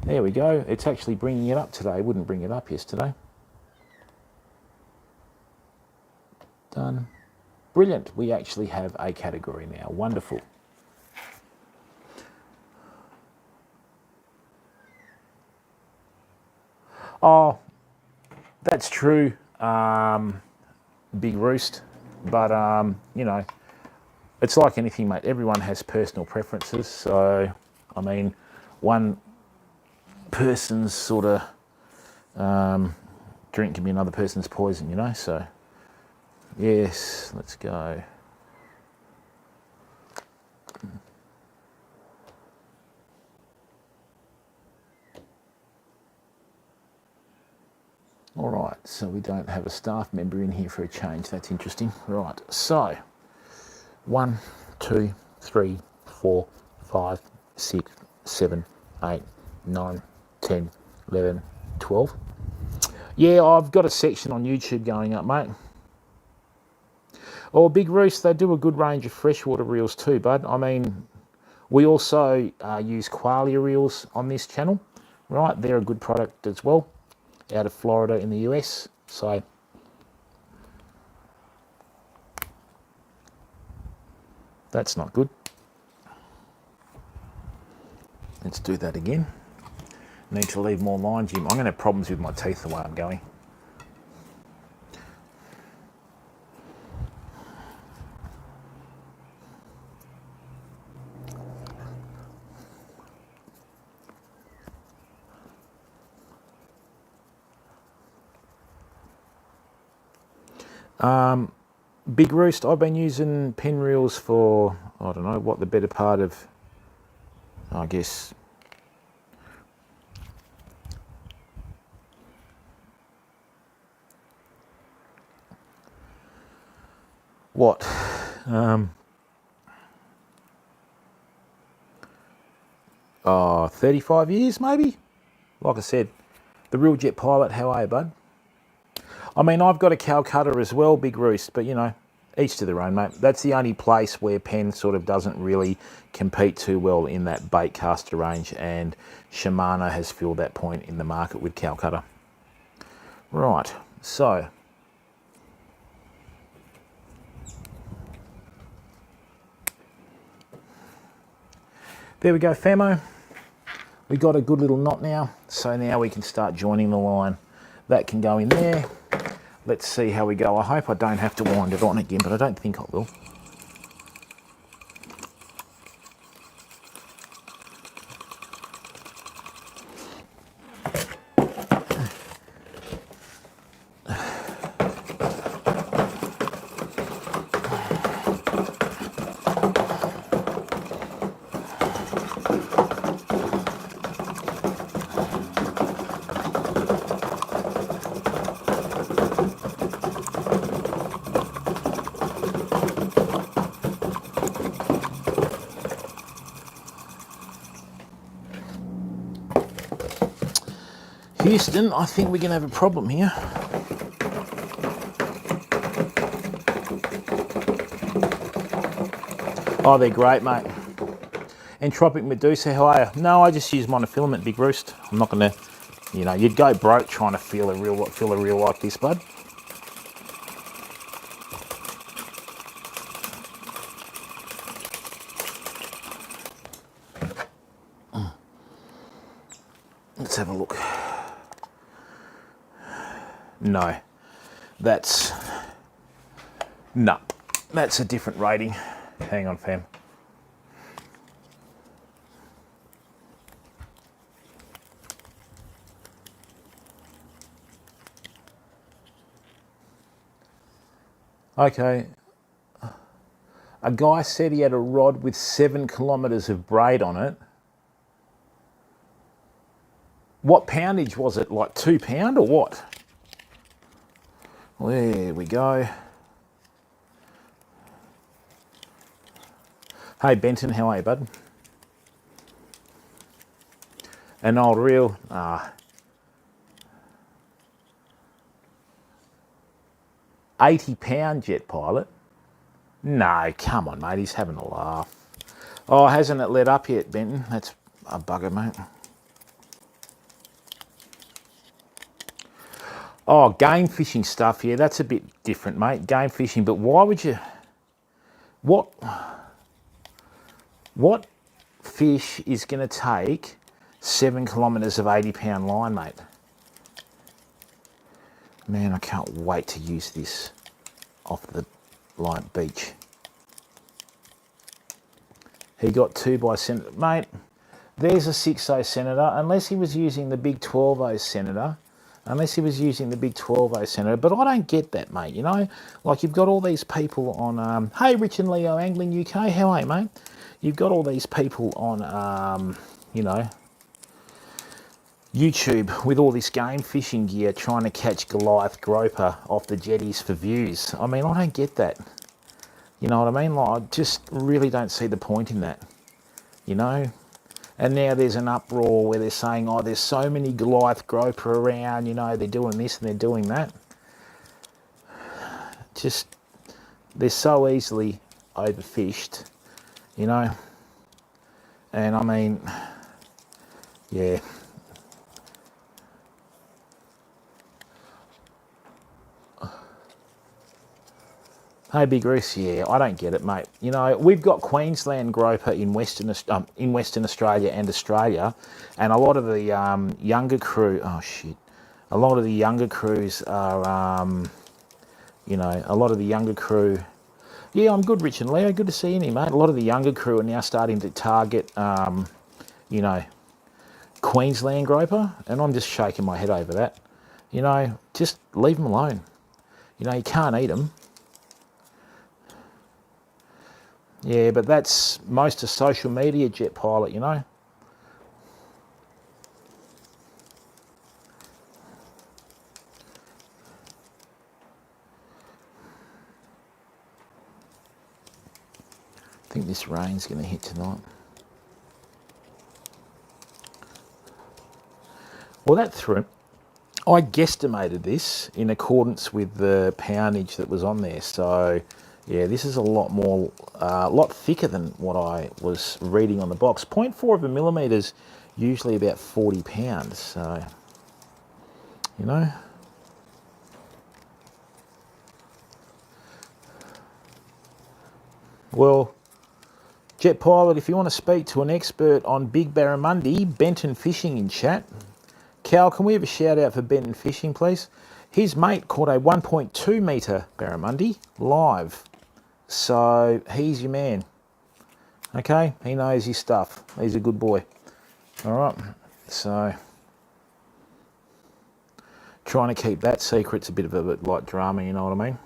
There we go. It's actually bringing it up today. It wouldn't bring it up yesterday. Done. Brilliant. We actually have a category now. Wonderful. Oh, that's true, Big Roost, but, you know, it's like anything, mate. Everyone has personal preferences, so, I mean, one person's sort of drink can be another person's poison, you know, so, yes, let's go. All right, so we don't have a staff member in here for a change. That's interesting. Right, so 1, 2, 3, 4, 5, 6, 7, 8, 9, 10, 11, 12. Yeah, I've got a section on YouTube going up, mate. Oh, Big Roost, they do a good range of freshwater reels too, bud. I mean, we also use qualia reels on this channel, right? They're a good product as well, out of Florida in the US. So that's not good. Let's do that again. Need to leave more line, Jim. I'm going to have problems with my teeth the way I'm going. Big Roost, I've been using pen reels for, I don't know, what, the better part of, I guess, what, 35 years maybe? Like I said, the real jet pilot. How are you, bud? I mean, I've got a Calcutta as well, Big Roost, but you know, each to their own, mate. That's the only place where Penn sort of doesn't really compete too well in that bait caster range, and Shimano has filled that point in the market with Calcutta. Right, so there we go, famo. We got a good little knot now, so now we can start joining the line. That can go in there. Let's see how we go. I hope I don't have to wind it on again, but I don't think I will. Houston, I think we're going to have a problem here. Oh, they're great, mate. Entropic Medusa, how are you? No, I just use monofilament, Big Roost. I'm not going to, you know, you'd go broke trying to feel a reel like this, bud. Let's have a look. No, that's a different rating. Hang on, fam. Okay. A guy said he had a rod with 7 kilometres of braid on it. What poundage was it? Like 2 pound or what? There we go. Hey Benton, how are you, bud? An old reel. 80-pound jet pilot? No, come on, mate. He's having a laugh. Oh, hasn't it let up yet, Benton? That's a bugger, mate. Oh, game fishing stuff. Yeah, that's a bit different, mate. Game fishing. But why would you... What fish is going to take 7 kilometres of 80-pound line, mate? Man, I can't wait to use this off the light beach. He got 2 by Senator. Mate, there's a 6.0 Senator, unless he was using the big 12.0 Senator. But I don't get that, mate, you know? Like, you've got all these people on... hey, Rich and Leo Angling UK, how are you, mate? You've got all these people on, you know, YouTube with all this game fishing gear trying to catch Goliath groper off the jetties for views. I mean, I don't get that. You know what I mean? Like, I just really don't see the point in that, you know? And now there's an uproar where they're saying, oh, there's so many Goliath groper around, you know, they're doing this and they're doing that. Just, they're so easily overfished, you know? And I mean, yeah. Hey, Big Reese, yeah, I don't get it, mate. You know, we've got Queensland groper in Western Australia and Australia, and a lot of the younger crew, a lot of the younger crews are, you know, yeah, I'm good, Rich and Leo, good to see you, mate. A lot of the younger crew are now starting to target, you know, Queensland groper, and I'm just shaking my head over that. You know, just leave them alone. You know, you can't eat them. Yeah, but that's most of social media, jet pilot, you know. think this rain's going to hit tonight. Well, that threw. I guesstimated this in accordance with the poundage that was on there. So, yeah, this is a lot more, a lot thicker than what I was reading on the box. 0.4 of a millimetres, usually about 40 pounds. So, you know. Well, Jet Pilot, if you want to speak to an expert on big barramundi, Benton Fishing in chat. Cal, can we have a shout out for Benton Fishing, please? His mate caught a 1.2 metre barramundi live. So he's your man. Okay, he knows his stuff. He's a good boy. All right, so trying to keep that secret's a bit of a like drama, you know what I mean?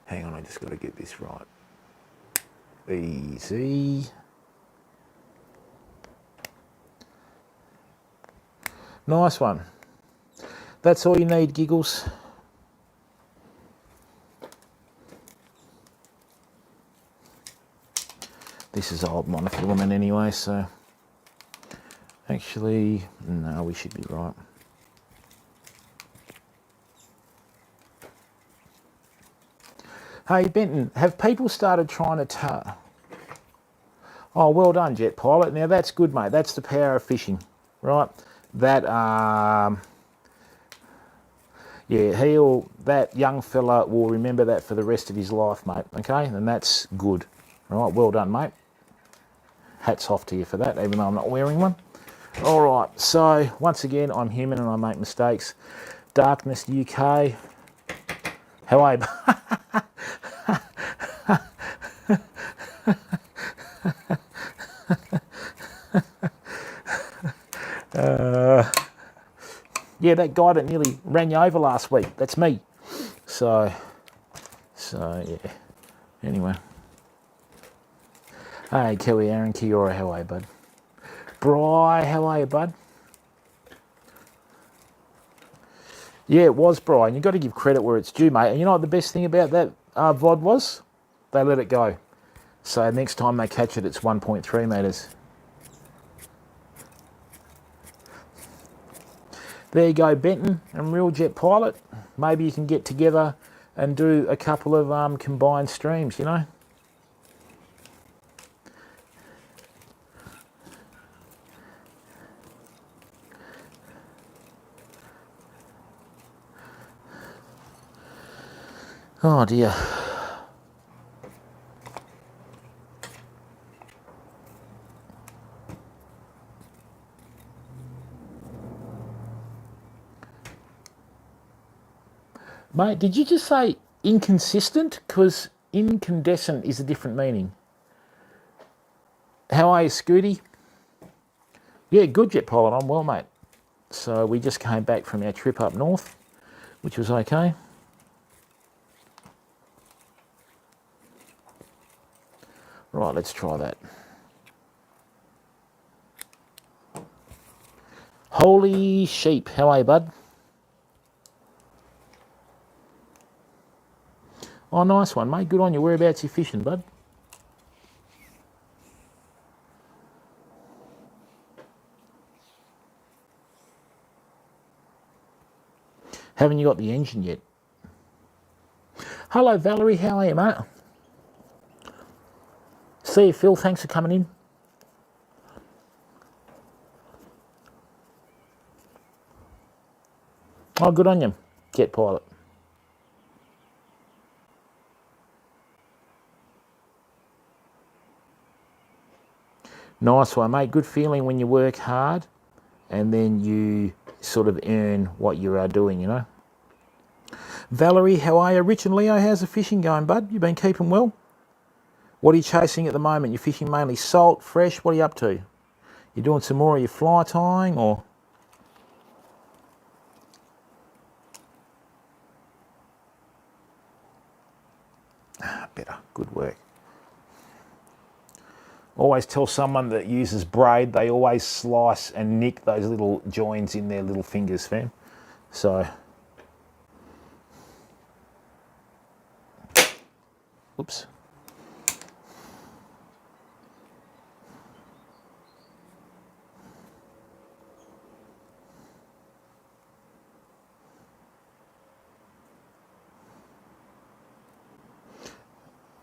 Hang on, I just got to get this right. Easy. Nice one. That's all you need, Giggles. This is old monofilament anyway, so actually, no, we should be right. Hey, Benton, have people started trying to Oh, well done, Jet Pilot. Now, that's good, mate. That's the power of fishing, right? That, yeah, that young fella will remember that for the rest of his life, mate, okay? And that's good. All right, well done, mate. Hats off to you for that, even though I'm not wearing one. All right, so once again, I'm human and I make mistakes. Darkness UK. How are you? Yeah, that guy that nearly ran you over last week, that's me. So yeah. Anyway. Hey, Kelly Aaron, Kiora, how are you, bud? Bri, how are you, bud? Yeah, it was Brian. You've got to give credit where it's due, mate. And you know what the best thing about that VOD was? They let it go. So next time they catch it, it's 1.3 metres. There you go, Benton and Real Jet Pilot. Maybe you can get together and do a couple of combined streams, you know? Oh dear. Mate, did you just say inconsistent? Because incandescent is a different meaning. How are you, Scooty? Yeah, good, Jet Pilot. I'm well, mate. So we just came back from our trip up north, which was okay. Right, let's try that. Holy sheep. How are you, bud? Oh, nice one, mate. Good on you. Whereabouts you fishing, bud? Haven't you got the engine yet? Hello, Valerie. How are you, mate? See you, Phil. Thanks for coming in. Oh, good on you, Jet Pilot. Nice one, mate. Good feeling when you work hard and then you sort of earn what you are doing, you know. Valerie, how are you? Rich and Leo, how's the fishing going, bud? You been keeping well? What are you chasing at the moment? You're fishing mainly salt, fresh? What are you up to? You doing some more of your fly tying or? Better. Good work. Always tell someone that uses braid, they always slice and nick those little joins in their little fingers, fam. So, Oops.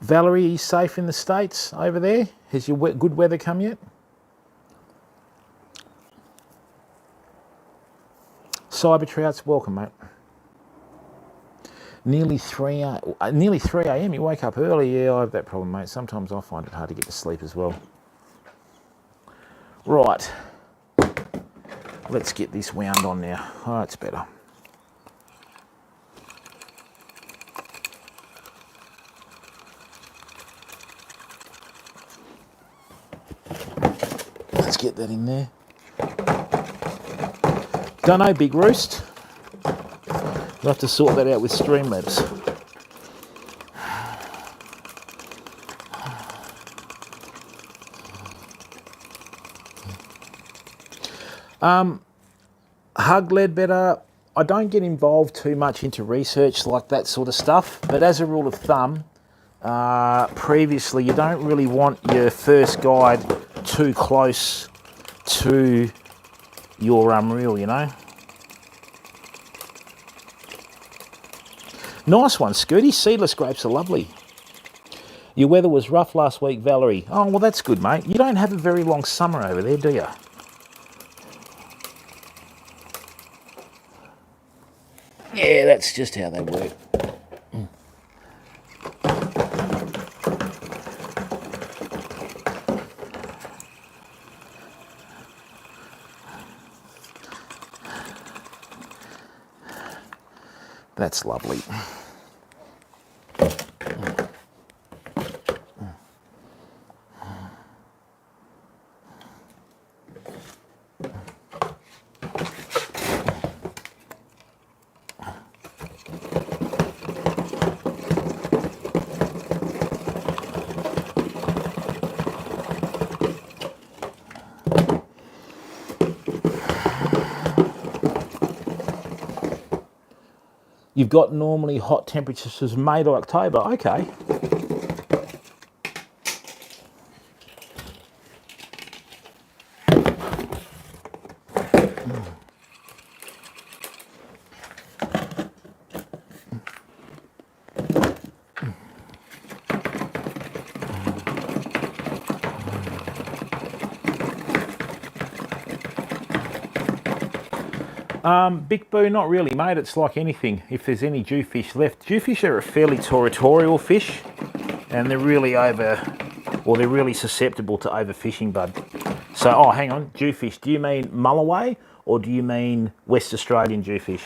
Valerie, are you safe in the States over there? Has your good weather come yet? Cybertrouts, welcome, mate. Nearly 3 a.m. You wake up early. Yeah, I have that problem, mate. Sometimes I find it hard to get to sleep as well. Right. Let's get this wound on now. Oh, it's better. Let's get that in there. Don't know, Big Roost. We'll have to sort that out with Streamlabs. Hug Ledbetter, I don't get involved too much into research like that sort of stuff, but as a rule of thumb, previously you don't really want your first guide too close to your reel, you know. Nice one, Scooty. Seedless grapes are lovely. Your weather was rough last week, Valerie. Oh, well, that's good, mate. You don't have a very long summer over there, do you? Yeah, that's just how they work. That's lovely. You've got normally hot temperatures May to October. Okay. Big Boo, not really, mate. It's like anything. If there's any jewfish left, jewfish are a fairly territorial fish, and they're really they're really susceptible to overfishing, bud. So, oh, hang on, jewfish. Do you mean Mulloway or do you mean West Australian jewfish?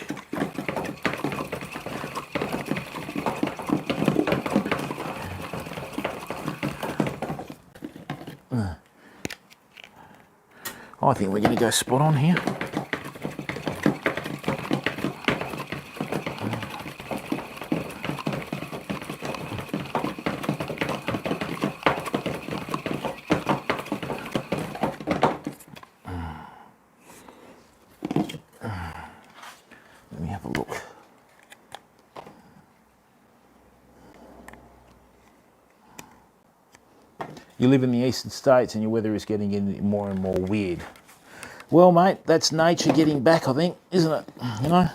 I think we're going to go spot on here. Let me have a look. You live in the eastern states and your weather is getting more and more weird. Well, mate, that's nature getting back, I think, isn't it? You know?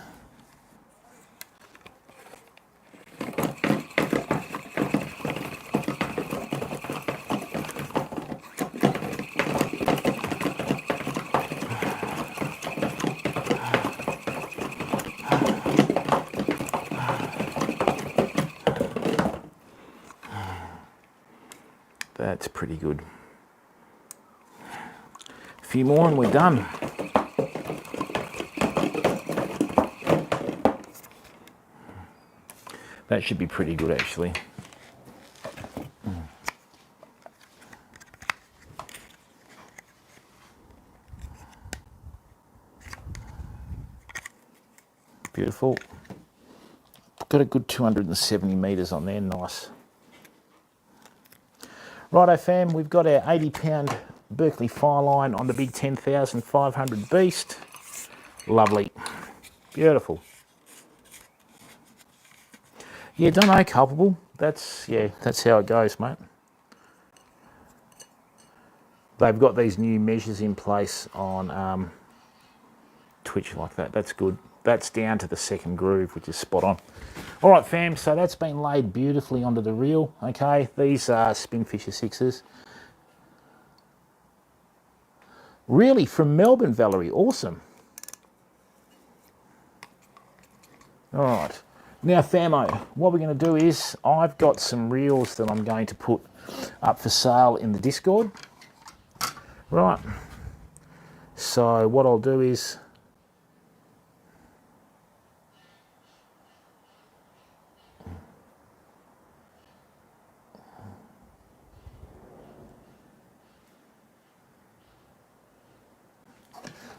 That's pretty good. A few more and we're done. That should be pretty good, actually. Beautiful. Got a good 270 metres on there, nice. Righto fam, we've got our 80-pound Berkeley fire line on the big 10,500 beast. Lovely. Beautiful. Yeah, don't know, culpable. that's how it goes, mate. They've got these new measures in place on Twitch like that. That's good. That's down to the second groove, which is spot on. All right, fam, so that's been laid beautifully onto the reel, okay? These are Spinfisher 6s. Really, from Melbourne, Valerie, awesome. All right. Now, famo, what we're going to do is I've got some reels that I'm going to put up for sale in the Discord. Right. So what I'll do is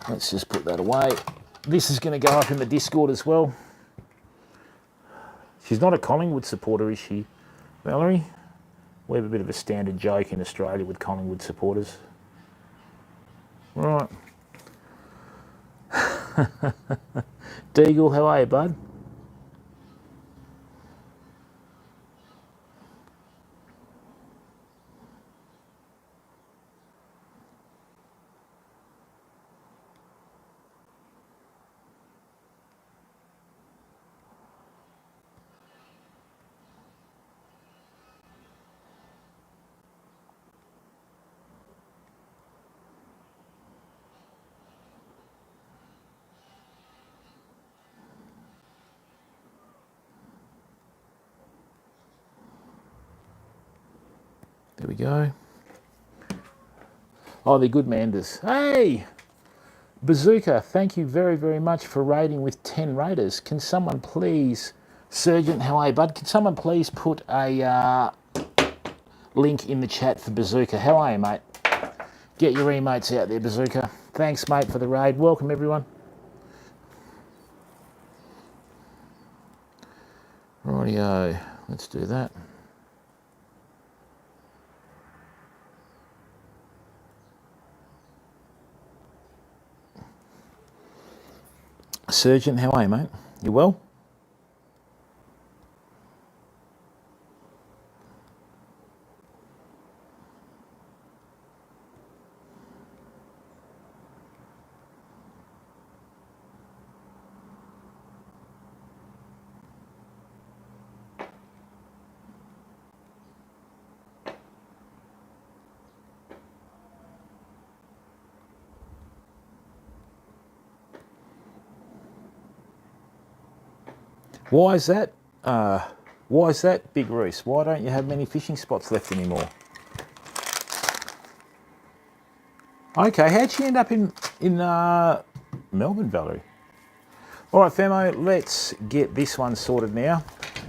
let's just put that away. This is going to go up in the Discord as well. She's not a Collingwood supporter, is she, Valerie? We have a bit of a standard joke in Australia with Collingwood supporters. Right. Deagle, how are you, bud? There we go. Oh, they're good manders. Hey! Bazooka, thank you very, very much for raiding with 10 raiders. Can someone please, Surgeon, how are you, bud? Can someone please put a link in the chat for Bazooka? How are you, mate? Get your emotes out there, Bazooka. Thanks, mate, for the raid. Welcome, everyone. Rightio, let's do that. Surgeon, how are you, mate? You well? Why is that? Why is that, Big Reese? Why don't you have many fishing spots left anymore? Okay, how'd she end up in Melbourne, Valerie? All right, famo, let's get this one sorted now.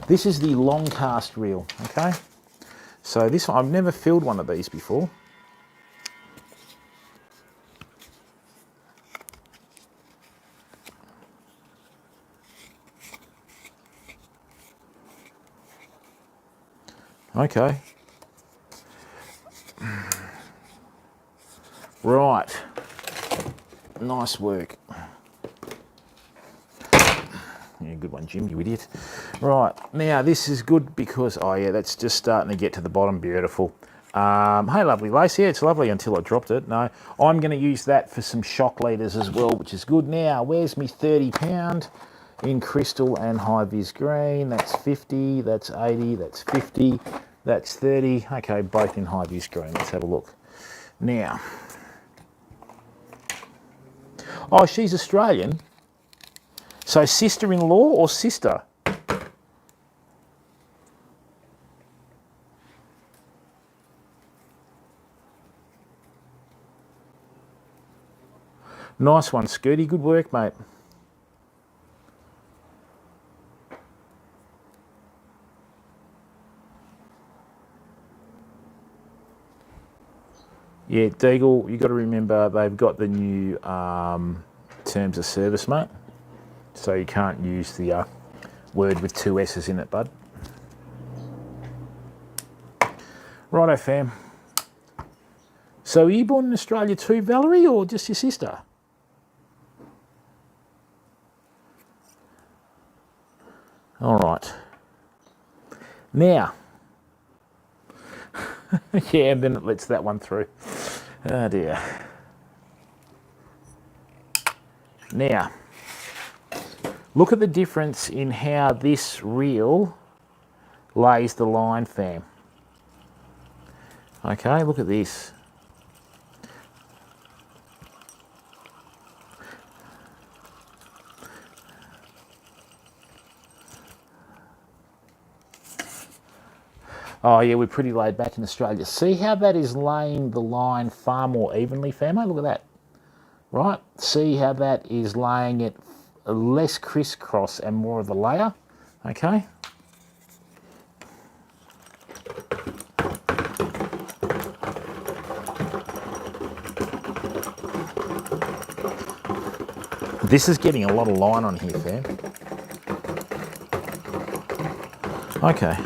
This is the long cast reel, okay? So this one, I've never filled one of these before. Okay. Right. Nice work. Yeah, good one, Jim, you idiot. Right, now this is good because, oh yeah, that's just starting to get to the bottom, beautiful. Hey, lovely lace, yeah, it's lovely until I dropped it. No, I'm going to use that for some shock leaders as well, which is good. Now, where's me 30 pound in crystal and high vis green? That's 50, that's 80, that's 50, that's 30. Okay, both in high vis green. Let's have a look. Now, oh, she's Australian. So sister-in-law or sister? Nice one, Scooty. Good work, mate. Yeah, Deagle, you got to remember they've got the new terms of service, mate. So you can't use the word with two S's in it, bud. Righto, fam. So are you born in Australia too, Valerie, or just your sister? All right. Now, Yeah, and then it lets that one through. Oh dear. Now, look at the difference in how this reel lays the line, fam. Okay, look at this. Oh yeah, we're pretty laid back in Australia. See how that is laying the line far more evenly, famo? Look at that. Right? See how that is laying it less crisscross and more of a layer? Okay? This is getting a lot of line on here, fam. Okay.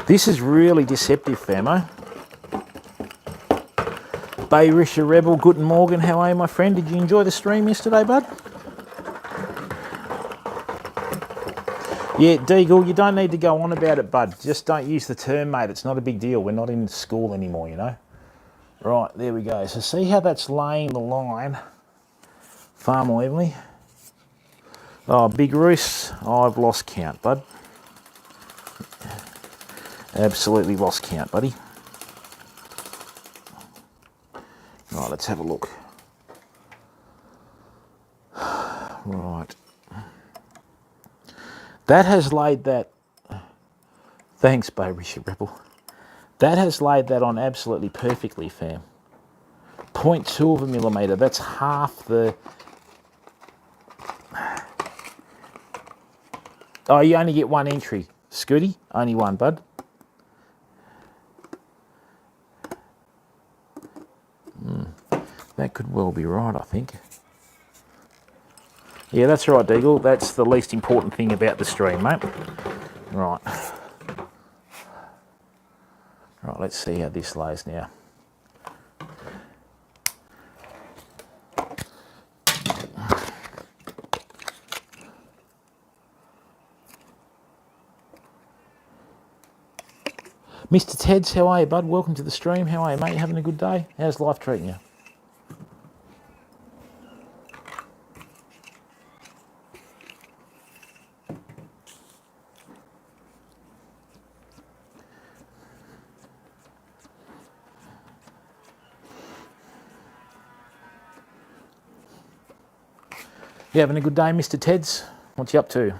This is really deceptive, famo. Bayrisha Rebel, guten Morgen, how are you, my friend? Did you enjoy the stream yesterday, bud? Yeah, Deagle, you don't need to go on about it, bud. Just don't use the term, mate. It's not a big deal. We're not in school anymore, you know. Right, there we go. So see how that's laying the line far more evenly? Oh, Big Roos, I've lost count, bud. Absolutely lost count, buddy. Right, let's have a look. Right. That has laid that... Thanks, Bayrisha Rebel. That has laid that on absolutely perfectly, fam. 0.2 of a millimetre. That's half the... Oh, you only get one entry. Scooty, only one, bud. That could well be right, I think. Yeah, that's right, Deagle. That's the least important thing about the stream, mate. Right. Right, let's see how this lays now. Mr. Teds, how are you, bud? Welcome to the stream. How are you, mate? You having a good day? How's life treating you? You having a good day, Mr. Teds? What you up to?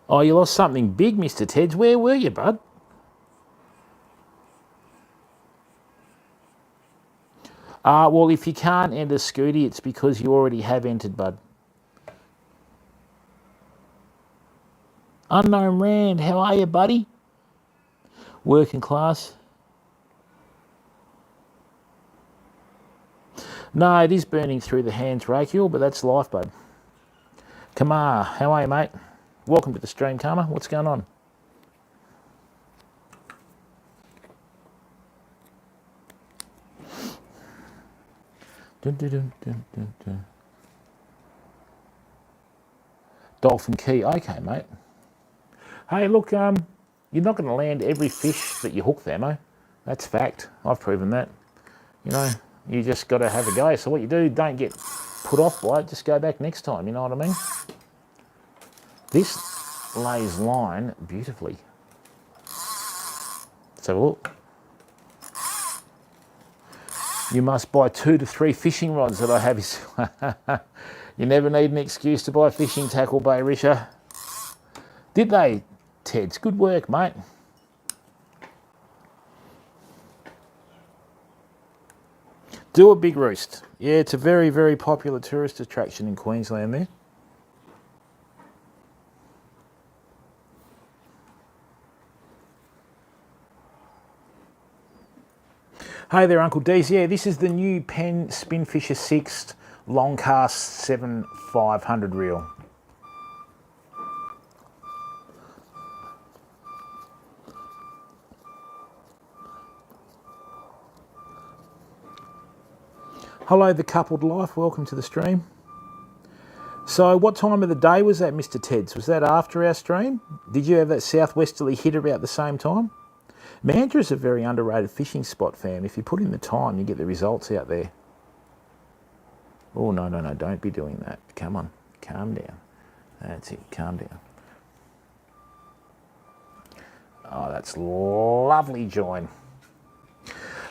Oh, you lost something big, Mr. Teds. Where were you, bud? Well, if you can't enter Scooty, it's because you already have entered, bud. Unknown Rand, how are you, buddy? Working class? No, it is burning through the hands, Rakiel, but that's life, bud. Kamar, how are you, mate? Welcome to the stream, Karma. What's going on? Dun, dun, dun, dun, dun, dun. Dolphin Key. Okay, mate. Hey, look, you're not going to land every fish that you hook there, mate. That's fact. I've proven that. You know, you just got to have a go. So what you do, don't get put off by it. Just go back next time. You know what I mean? This lays line beautifully. Let's have a look. You must buy 2 to 3 fishing rods that I have. You never need an excuse to buy fishing tackle, Bay Risher. Did they, Teds? Good work, mate. Do a big roost. Yeah, it's a very, very popular tourist attraction in Queensland there. Hey there, Uncle D's. Yeah, this is the new Penn Spinfisher 6 long cast 7500 reel. Hello, the coupled life. Welcome to the stream. So what time of the day was that, Mr. Teds? Was that after our stream? Did you have that southwesterly hit about the same time? Mandurah is a very underrated fishing spot, fam. If you put in the time, you get the results out there. Oh, no, no, no, don't be doing that. Come on, calm down. That's it, calm down. Oh, that's lovely, join.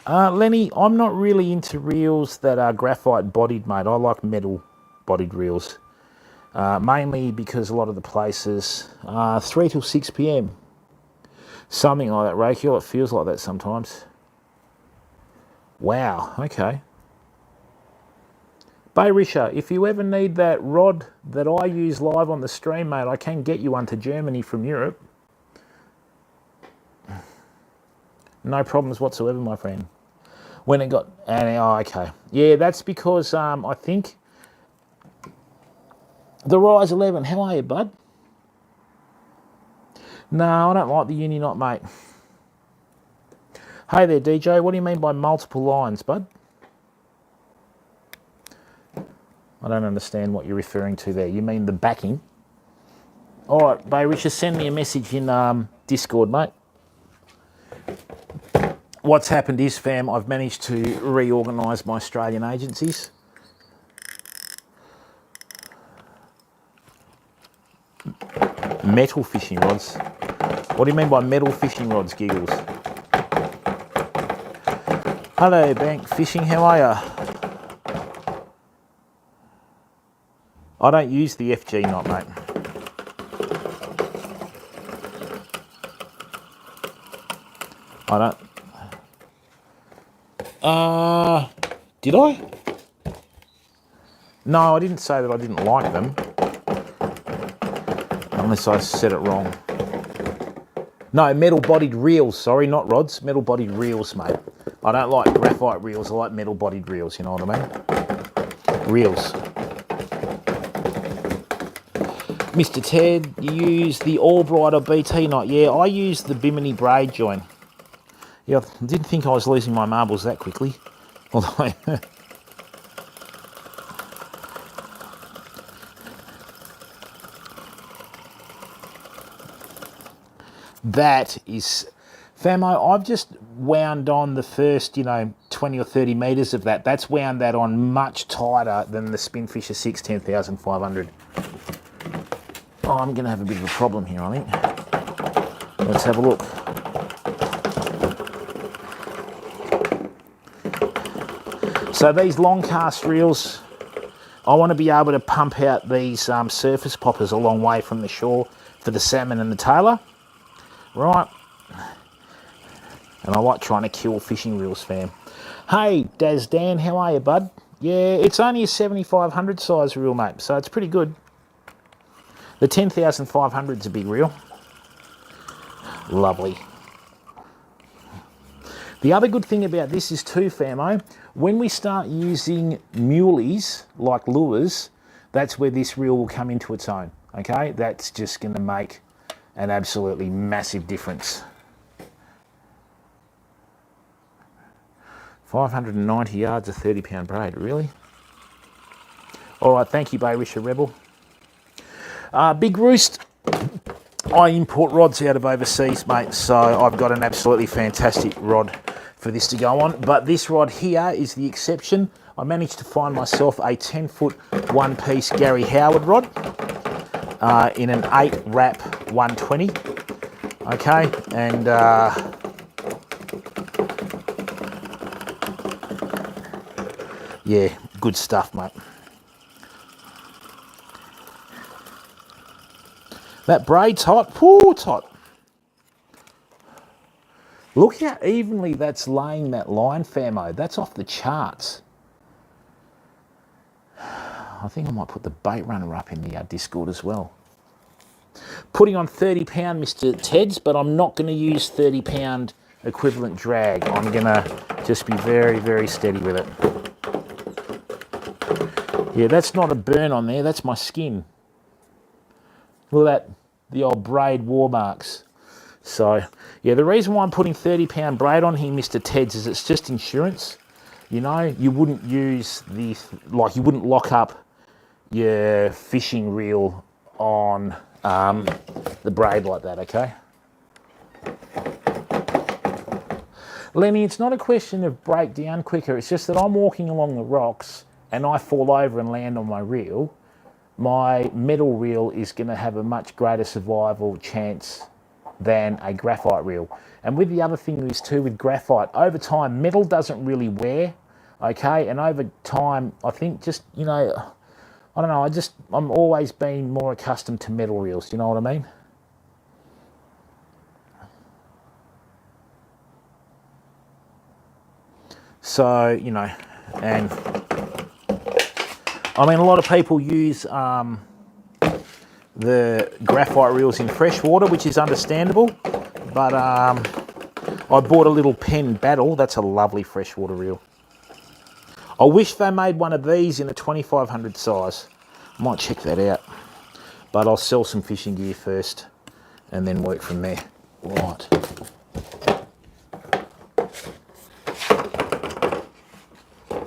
Lenny, I'm not really into reels that are graphite bodied, mate. I like metal bodied reels. Mainly because a lot of the places, 3 till 6 p.m. Something like that, Rakiel. It feels like that sometimes. Wow, okay. Bay Risher, if you ever need that rod that I use live on the stream, mate, I can get you one to Germany from Europe. No problems whatsoever, my friend. When it got... Oh, okay. Yeah, that's because I think... The Rise 11, how are you, bud? No, I don't like the uni knot, mate. Hey there, DJ. What do you mean by multiple lines, bud? I don't understand what you're referring to there. You mean the backing? All right, Bay Richard, send me a message in Discord, mate. What's happened is, fam, I've managed to reorganise my Australian agencies. Metal fishing rods? What do you mean by metal fishing rods, Giggles? Hello, Bank Fishing, how are ya? I don't use the FG knot, mate. I don't. Did I? No, I didn't say that I didn't like them. Unless I said it wrong. No, metal-bodied reels, sorry, not rods. Metal-bodied reels, mate. I don't like graphite reels, I like metal-bodied reels, you know what I mean? Reels. Mr. Ted, you use the Albright or BT knot. Yeah, I use the Bimini braid join. Yeah, I didn't think I was losing my marbles that quickly. Although... That is... Famo, I've just wound on the first, 20 or 30 metres of that. That's wound that on much tighter than the Spinfisher 6 10,500. Oh, I'm going to have a bit of a problem here, I think. Let's have a look. So these long cast reels, I want to be able to pump out these surface poppers a long way from the shore for the salmon and the tailor. Right. And I like trying to kill fishing reels, fam. Hey, Daz Dan, how are you, bud? Yeah, it's only a 7500 size reel, mate, so it's pretty good. The 10,500 is a big reel. Lovely. The other good thing about this is too, famo, when we start using muleys, like lures, that's where this reel will come into its own, okay? That's just going to make an absolutely massive difference. 590 yards of 30-pound braid, really? All right, thank you, Bay Risher Rebel. Big Roost, I import rods out of overseas, mate, so I've got an absolutely fantastic rod for this to go on. But this rod here is the exception. I managed to find myself a 10-foot one-piece Gary Howard rod in an 8-wrap 120. Okay, and yeah, good stuff, mate. That braid's hot. Woo, it's hot. Look how evenly that's laying that line, Famo. That's off the charts. I think I might put the bait runner up in the Discord as well. Putting on 30 pound Mr. Ted's, but I'm not going to use 30 pound equivalent drag. I'm going to just be very, very steady with it. Yeah, that's not a burn on there. That's my skin. Look at that, the old braid war marks. So, yeah, the reason why I'm putting 30 pound braid on here, Mr. Ted's, is it's just insurance. You know, you wouldn't use the, like, you wouldn't lock up your fishing reel on the braid like that, okay? Lenny, it's not a question of break down quicker. It's just that I'm walking along the rocks and I fall over and land on my reel. My metal reel is going to have a much greater survival chance than a graphite reel. And with the other thing is too, with graphite, over time, metal doesn't really wear, okay? And over time, I think just, you know, I don't know, I'm always been more accustomed to metal reels, you know what I mean? So, you know, and I mean, a lot of people use the graphite reels in freshwater, which is understandable, but I bought a little Penn Battle. That's a lovely freshwater reel. I wish they made one of these in a 2500 size. Might check that out, but I'll sell some fishing gear first and then work from there. Right.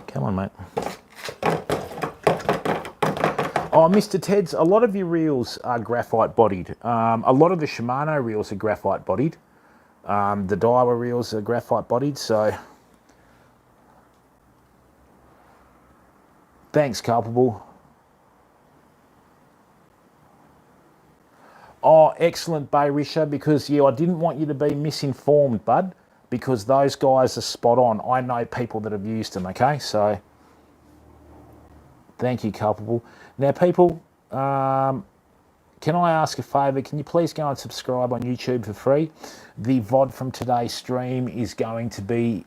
Come on, mate. Oh, Mr. Ted's, a lot of your reels are graphite bodied. A lot of the Shimano reels are graphite bodied. The Daiwa reels are graphite bodied, so thanks, Culpable. Oh, excellent, Bay Risha, because, yeah, I didn't want you to be misinformed, bud, because those guys are spot on. I know people that have used them, okay? So, thank you, Culpable. Now, people, can I ask a favour? Can you please go and subscribe on YouTube for free? The VOD from today's stream is going to be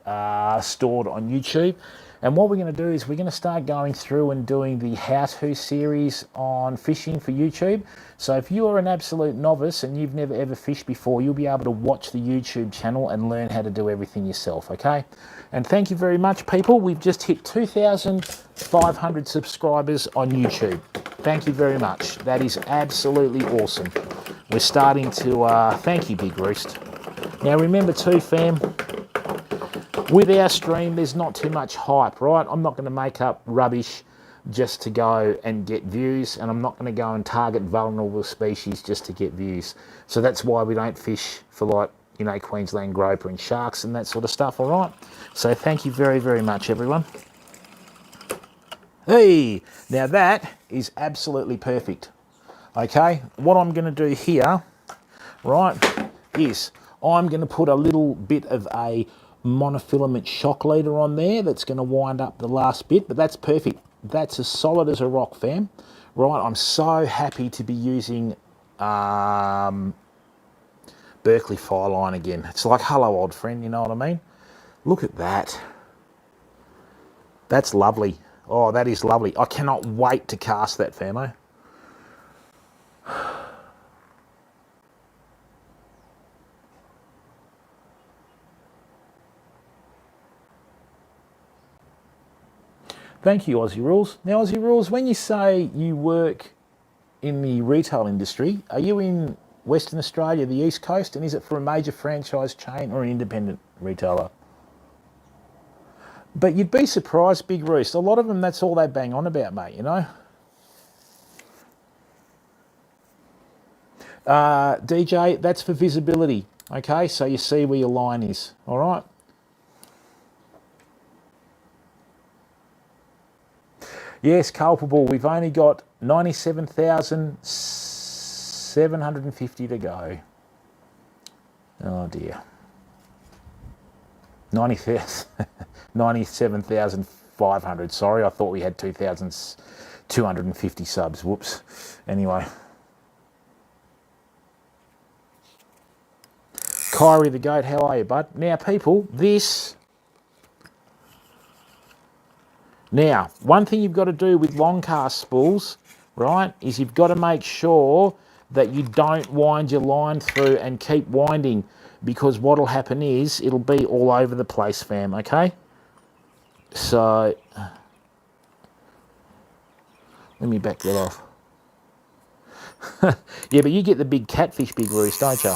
stored on YouTube. And what we're going to do is we're going to start going through and doing the how-to series on fishing for YouTube. So if you are an absolute novice and you've never ever fished before, you'll be able to watch the YouTube channel and learn how to do everything yourself, okay? And thank you very much, people. We've just hit 2,500 subscribers on YouTube. Thank you very much. That is absolutely awesome. We're starting to, thank you, Big Roost. Now remember too, fam, with our stream, there's not too much hype, right? I'm not going to make up rubbish just to go and get views, and I'm not going to go and target vulnerable species just to get views. So that's why we don't fish for, like, you know, Queensland groper and sharks and that sort of stuff, all right? So thank you very, very much, everyone. Hey, now that is absolutely perfect, okay? What I'm going to do here, right, is I'm going to put a little bit of a monofilament shock leader on there that's going to wind up the last bit, but that's perfect. That's as solid as a rock, fam. Right, I'm so happy to be using Berkeley fire line again. It's like, hello, old friend, you know what I mean? Look at that. That's lovely. Oh, that is lovely. I cannot wait to cast that, famo. Thank you, Aussie Rules. Now, Aussie Rules, when you say you work in the retail industry, are you in Western Australia, the East Coast, and is it for a major franchise chain or an independent retailer? But you'd be surprised, Big Roost. A lot of them, that's all they bang on about, mate, you know? DJ, that's for visibility, okay? So you see where your line is, all right? Yes, Culpable, we've only got 97,750 to go. Oh dear. 97,500. Sorry, I thought we had 2,250 subs. Whoops. Anyway. Kyrie the goat, how are you, bud? Now, people, this... Now, one thing you've got to do with long cast spools, right, is you've got to make sure that you don't wind your line through and keep winding, because what'll happen is it'll be all over the place, fam, okay? So, let me back that off. Yeah, but you get the big catfish, Big Roost, don't you?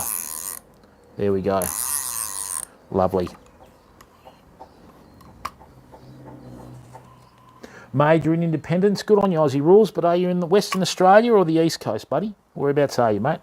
There we go. Lovely. Major in Independence. Good on you, Aussie Rules. But are you in the Western Australia or the East Coast, buddy? Whereabouts are you, mate?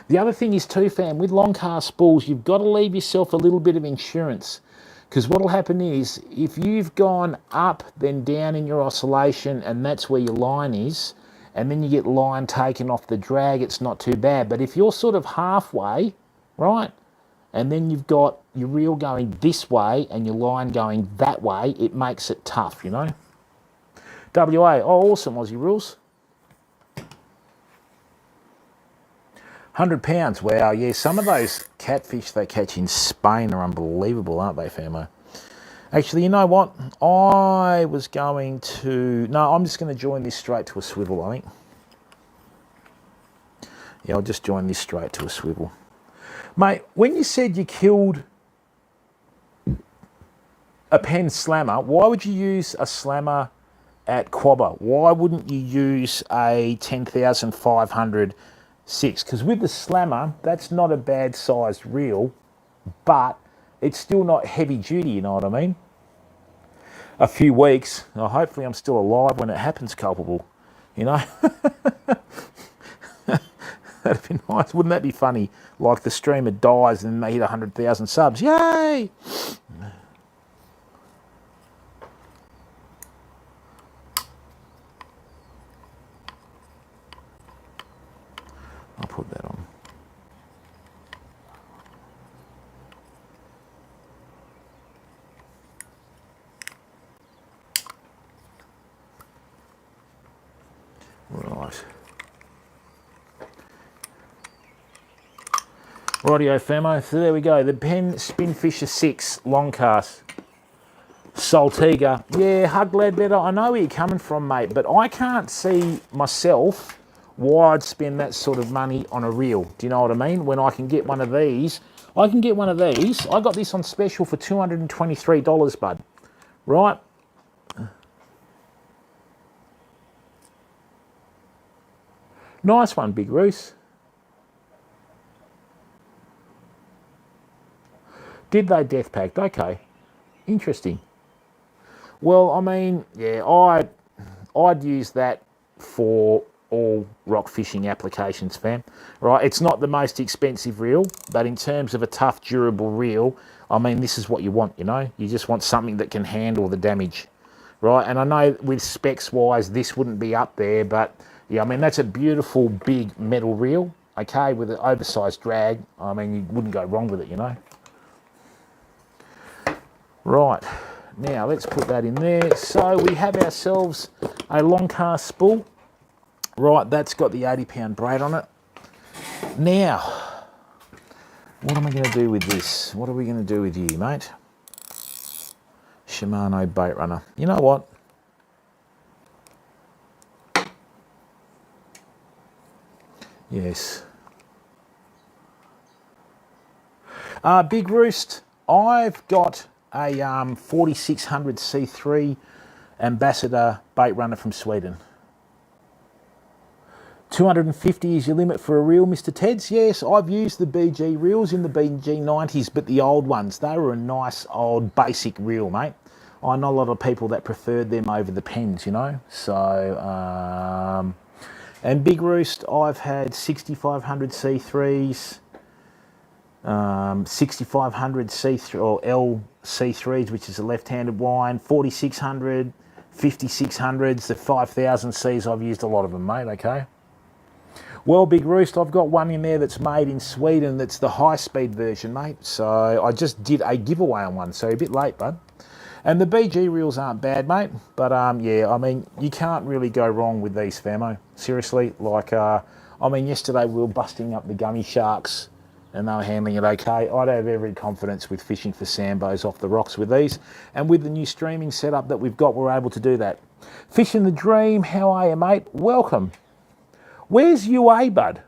The other thing is too, fam, with long cast spools, you've got to leave yourself a little bit of insurance. Because what will happen is, if you've gone up, then down in your oscillation, and that's where your line is, and then you get line taken off the drag, it's not too bad. But if you're sort of halfway, right, and then you've got your reel going this way and your line going that way, it makes it tough, you know. WA, oh, awesome, Aussie Rules. 100 pounds, wow, yeah, some of those catfish they catch in Spain are unbelievable, aren't they, famo? Actually, you know what? I was going to... No, I'm just going to join this straight to a swivel, I think. Yeah, I'll just join this straight to a swivel. Mate, when you said you killed a pen slammer, why would you use a slammer at Quabba? Why wouldn't you use a 10,500 6? Because with the slammer, that's not a bad sized reel, but it's still not heavy duty, you know what I mean? A few weeks, well, hopefully I'm still alive when it happens, culpable, you know? That'd be nice. Wouldn't that be funny? Like the streamer dies and they hit 100,000 subs. Yay! I'll put that on. Right. Rightio, famo. So there we go. The Pen Spinfisher 6 long cast. Saltiga. Yeah, Hug Lad better. I know where you're coming from, mate, but I can't see myself why I'd spend that sort of money on a reel. Do you know what I mean? When I can get one of these. I can get one of these. I got this on special for $223, bud. Right? Nice one, Big Roos. Did they death packed? Okay. Interesting. Well, I mean, yeah, I'd use that for all rock fishing applications, fam. Right? It's not the most expensive reel, but in terms of a tough, durable reel, I mean, this is what you want, you know? You just want something that can handle the damage, right? And I know with specs-wise, this wouldn't be up there, but, yeah, I mean, that's a beautiful, big metal reel, okay, with an oversized drag. I mean, you wouldn't go wrong with it, you know? Right, now let's put that in there. So we have ourselves a long cast spool. Right, that's got the 80-pound braid on it. Now, what am I going to do with this? What are we going to do with you, mate? Shimano bait runner. You know what? Yes. Big Roost, I've got a 4600 C3 Ambassador bait runner from Sweden. 250 is your limit for a reel, Mr. Teds. Yes, I've used the BG reels in the BG 90s, but the old ones, they were a nice old basic reel, mate. I know a lot of people that preferred them over the pens, you know. So, and Big Roost, I've had 6500 C3s, 6500 C3 or L C3s, which is a left-handed wind, 4600, 5600s, the 5000 Cs. I've used a lot of them, mate. Okay. Well, Big Roost, I've got one in there that's made in Sweden. That's the high-speed version, mate. So I just did a giveaway on one, so a bit late, bud. And the BG reels aren't bad, mate. But yeah, I mean, you can't really go wrong with these, famo. Seriously, like, I mean, yesterday we were busting up the gummy sharks and they were handling it okay. I'd have every confidence with fishing for sambos off the rocks with these. And with the new streaming setup that we've got, we're able to do that. Fishing the Dream, how are you, mate? Welcome. Where's UA, bud?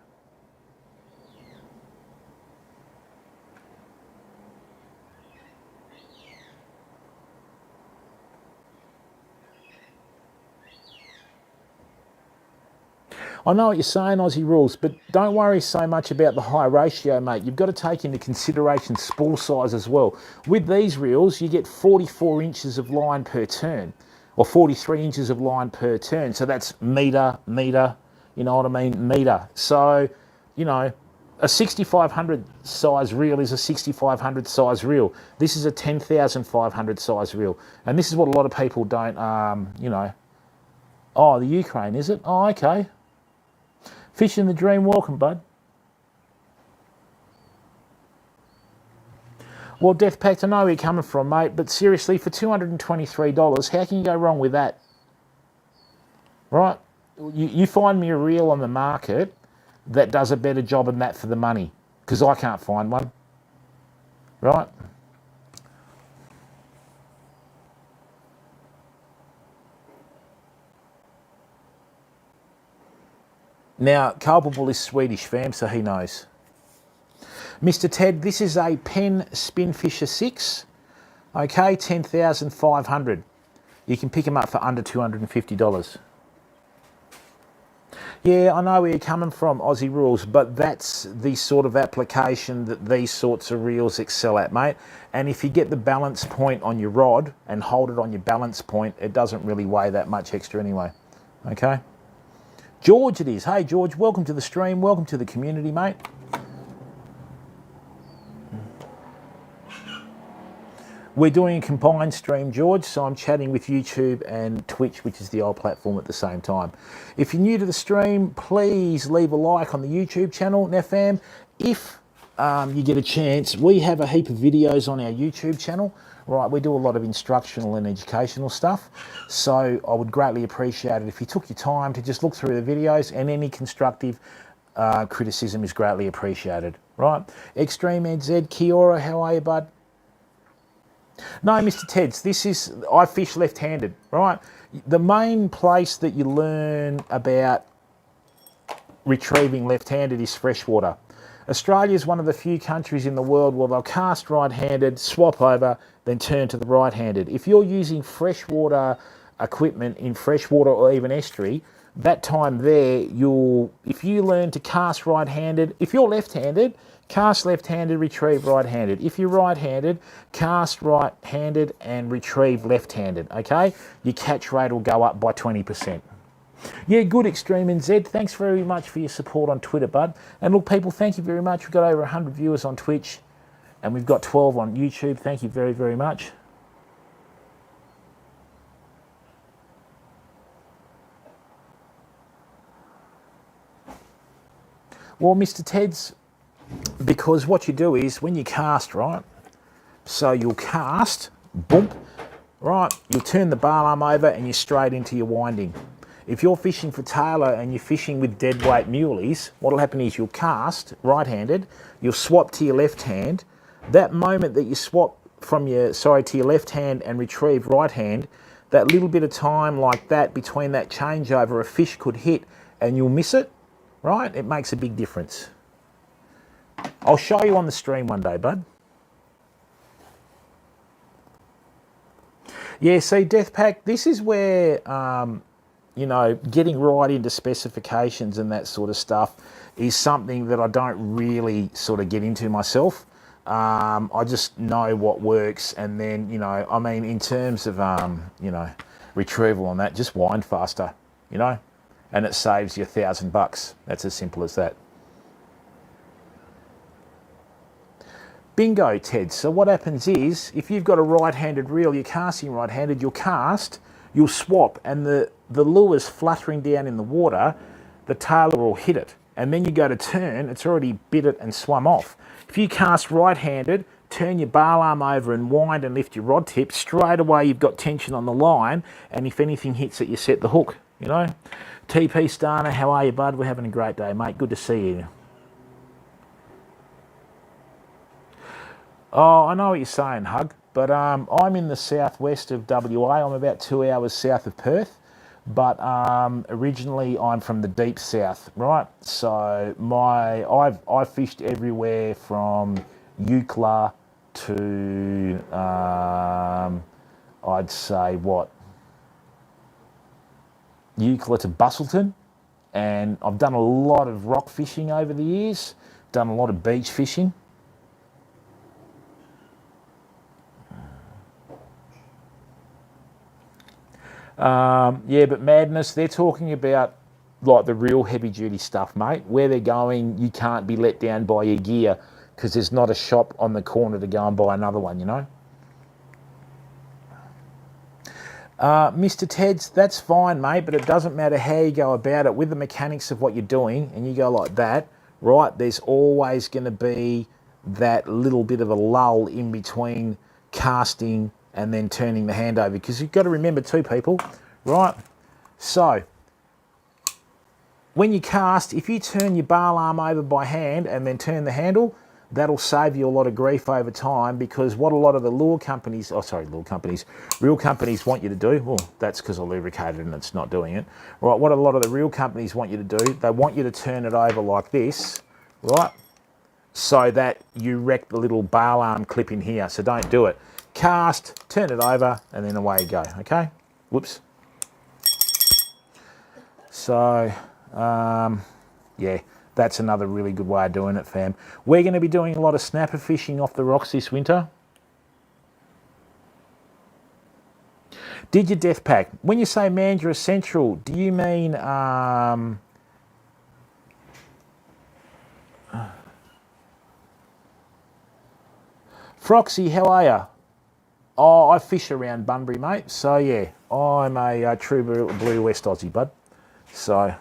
I know what you're saying, Aussie Rules, but don't worry so much about the high ratio, mate. You've got to take into consideration spool size as well. With these reels, you get 44 inches of line per turn, or 43 inches of line per turn. So that's metre, you know what I mean, metre. So, you know, a 6500 size reel is a 6500 size reel. This is a 10,500 size reel. And this is what a lot of people don't, you know. Oh, the Ukraine, is it? Oh, okay. Fishing the Dream, welcome, bud. Well, Death Pact, I know where you're coming from, mate, but seriously, for $223, how can you go wrong with that? Right? You find me a reel on the market that does a better job than that for the money, because I can't find one. Right? Now, culpable is Swedish, fam, so he knows. Mr. Ted, this is a Penn Spinfisher 6. Okay, 10,500. You can pick them up for under $250. Yeah, I know where you're coming from, Aussie Rules, but that's the sort of application that these sorts of reels excel at, mate. And if you get the balance point on your rod and hold it on your balance point, it doesn't really weigh that much extra anyway. Okay? George it is. Hey, George, welcome to the stream. Welcome to the community, mate. We're doing a combined stream, George, so I'm chatting with YouTube and Twitch, which is the old platform, at the same time. If you're new to the stream, please leave a like on the YouTube channel. Now, fam, if you get a chance, we have a heap of videos on our YouTube channel. Right, we do a lot of instructional and educational stuff, so I would greatly appreciate it if you took your time to just look through the videos, and any constructive criticism is greatly appreciated. Right, Extreme Ed Z, Kia ora, how are you, bud? No, Mr. Teds, this is, I fish left-handed, right? The main place that you learn about retrieving left-handed is freshwater. Australia is one of the few countries in the world where they'll cast right-handed, swap over, then turn to the right-handed. If you're using freshwater equipment in freshwater or even estuary, that time there, if you learn to cast right-handed, if you're left-handed, cast left-handed, retrieve right-handed. If you're right-handed, cast right-handed and retrieve left-handed, okay? Your catch rate will go up by 20%. Yeah, good, Extreme NZ. Thanks very much for your support on Twitter, bud. And look, people, thank you very much. We've got over 100 viewers on Twitch, and we've got 12 on YouTube. Thank you very, very much. Well, Mr. Teds, because what you do is when you cast, right, so you'll cast, boom, right, you'll turn the bar arm over and you're straight into your winding. If you're fishing for tailor and you're fishing with dead weight muleys, what'll happen is you'll cast right-handed, you'll swap to your left hand. That moment that you swap from to your left hand and retrieve right hand, that little bit of time like that between that changeover, a fish could hit and you'll miss it, right? It makes a big difference. I'll show you on the stream one day, bud. Yeah, see, Death Pack, this is where, you know, getting right into specifications and that sort of stuff is something that I don't really sort of get into myself. I just know what works, and then, you know, I mean, in terms of, you know, retrieval on that, just wind faster, you know, and it saves you $1,000. That's as simple as that. Bingo, Ted. So what happens is, if you've got a right-handed reel, you're casting right-handed, you'll cast, you'll swap, and the lure's fluttering down in the water, the tailor will hit it. And then you go to turn, it's already bit it and swum off. If you cast right-handed, turn your bar arm over and wind and lift your rod tip, straight away you've got tension on the line, and if anything hits it, you set the hook, you know. TP Starner, how are you, bud? We're having a great day, mate. Good to see you. Oh, I know what you're saying, Hug, but I'm in the southwest of WA. I'm about 2 hours south of Perth, but originally I'm from the deep south, right? So I've fished everywhere from Eucla to I'd say Eucla to Bustleton, and I've done a lot of rock fishing over the years, done a lot of beach fishing. Yeah, but Madness, they're talking about like the real heavy duty stuff, mate. Where they're going, you can't be let down by your gear because there's not a shop on the corner to go and buy another one, you know. Mr. Teds, that's fine, mate, but it doesn't matter how you go about it with the mechanics of what you're doing, and you go like that, right? There's always going to be that little bit of a lull in between casting and then turning the hand over, because you've got to remember too, people, right? So when you cast, if you turn your bar arm over by hand and then turn the handle, that'll save you a lot of grief over time, because what a lot of the real companies want you to do, well, that's because I lubricated and it's not doing it, right? What a lot of the real companies want you to do, they want you to turn it over like this, right? So that you wreck the little bar arm clip in here, so don't do it. Cast, turn it over, and then away you go, okay? Whoops. So, yeah, that's another really good way of doing it, fam. We're going to be doing a lot of snapper fishing off the rocks this winter. Did your death pack? When you say Mandurah Central, do you mean... Froxy, how are you? Oh, I fish around Bunbury, mate. So, yeah, I'm a true blue West Aussie, bud. So,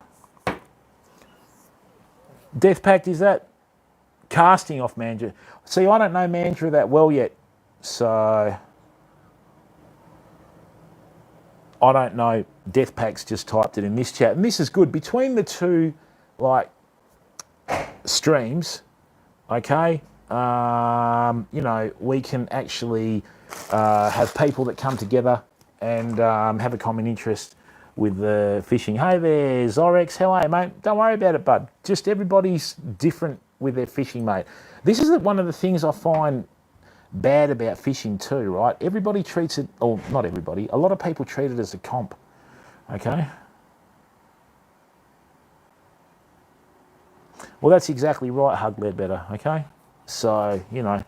Death Pact, is that casting off Mandurah? See, I don't know Mandurah that well yet. So, I don't know. Death Pact's just typed it in this chat. And this is good. Between the two, like, streams, okay, you know, we can actually have people that come together and have a common interest with the fishing. Hey there, Zorex, how are you, mate? Don't worry about it, bud. Just everybody's different with their fishing, mate. This is one of the things I find bad about fishing too, right? Everybody treats it, or not everybody, a lot of people treat it as a comp, okay? Well, that's exactly right, Hug Ledbetter, okay? So, you know,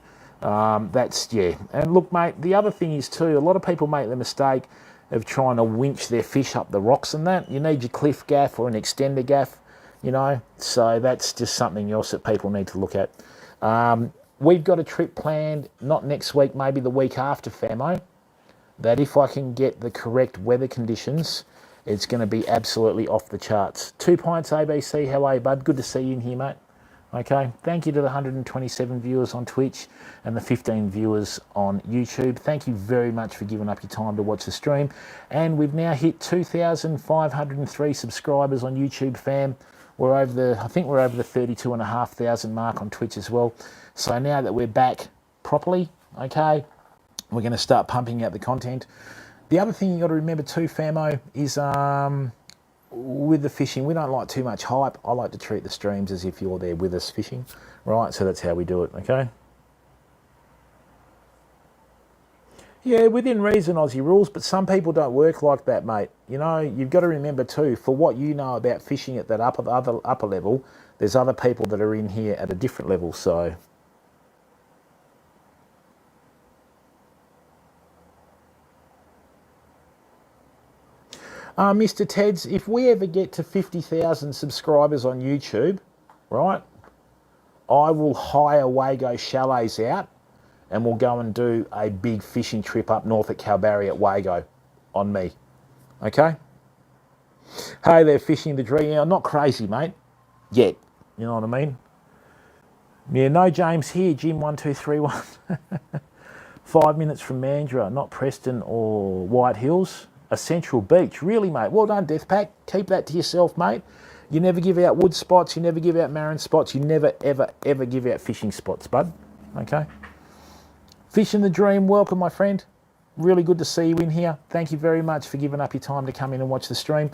that's, yeah. And look, mate, the other thing is too, a lot of people make the mistake of trying to winch their fish up the rocks and that. You need your cliff gaff or an extender gaff, you know. So that's just something else that people need to look at. We've got a trip planned, not next week, maybe the week after, famo, that if I can get the correct weather conditions, it's going to be absolutely off the charts. 2 Pints ABC, how are you, bud? Good to see you in here, mate. Okay, thank you to the 127 viewers on Twitch and the 15 viewers on YouTube. Thank you very much for giving up your time to watch the stream. And we've now hit 2,503 subscribers on YouTube, fam. We're over the, I think we're over the 32,500 mark on Twitch as well. So now that we're back properly, okay, we're going to start pumping out the content. The other thing you got to remember too, famo, is with the fishing, we don't like too much hype. I like to treat the streams as if you're there with us fishing, right? So that's how we do it, okay? Yeah, within reason, Aussie rules, but some people don't work like that, mate. You know, you've got to remember too, for what you know about fishing at that upper level, there's other people that are in here at a different level, so... Mr. Teds, if we ever get to 50,000 subscribers on YouTube, right, I will hire Wago Chalets out and we'll go and do a big fishing trip up north at Kalbarri at Wago on me, okay? Hey, they're fishing the dream. Now, not crazy, mate, yet, you know what I mean? Yeah, no James here, Jim1231. 5 minutes from Mandurah, not Preston or White Hills. A central beach. Really, mate. Well done, Deathpack. Keep that to yourself, mate. You never give out wood spots. You never give out marron spots. You never, ever, ever give out fishing spots, bud. Okay? Fishing the Dream, welcome, my friend. Really good to see you in here. Thank you very much for giving up your time to come in and watch the stream.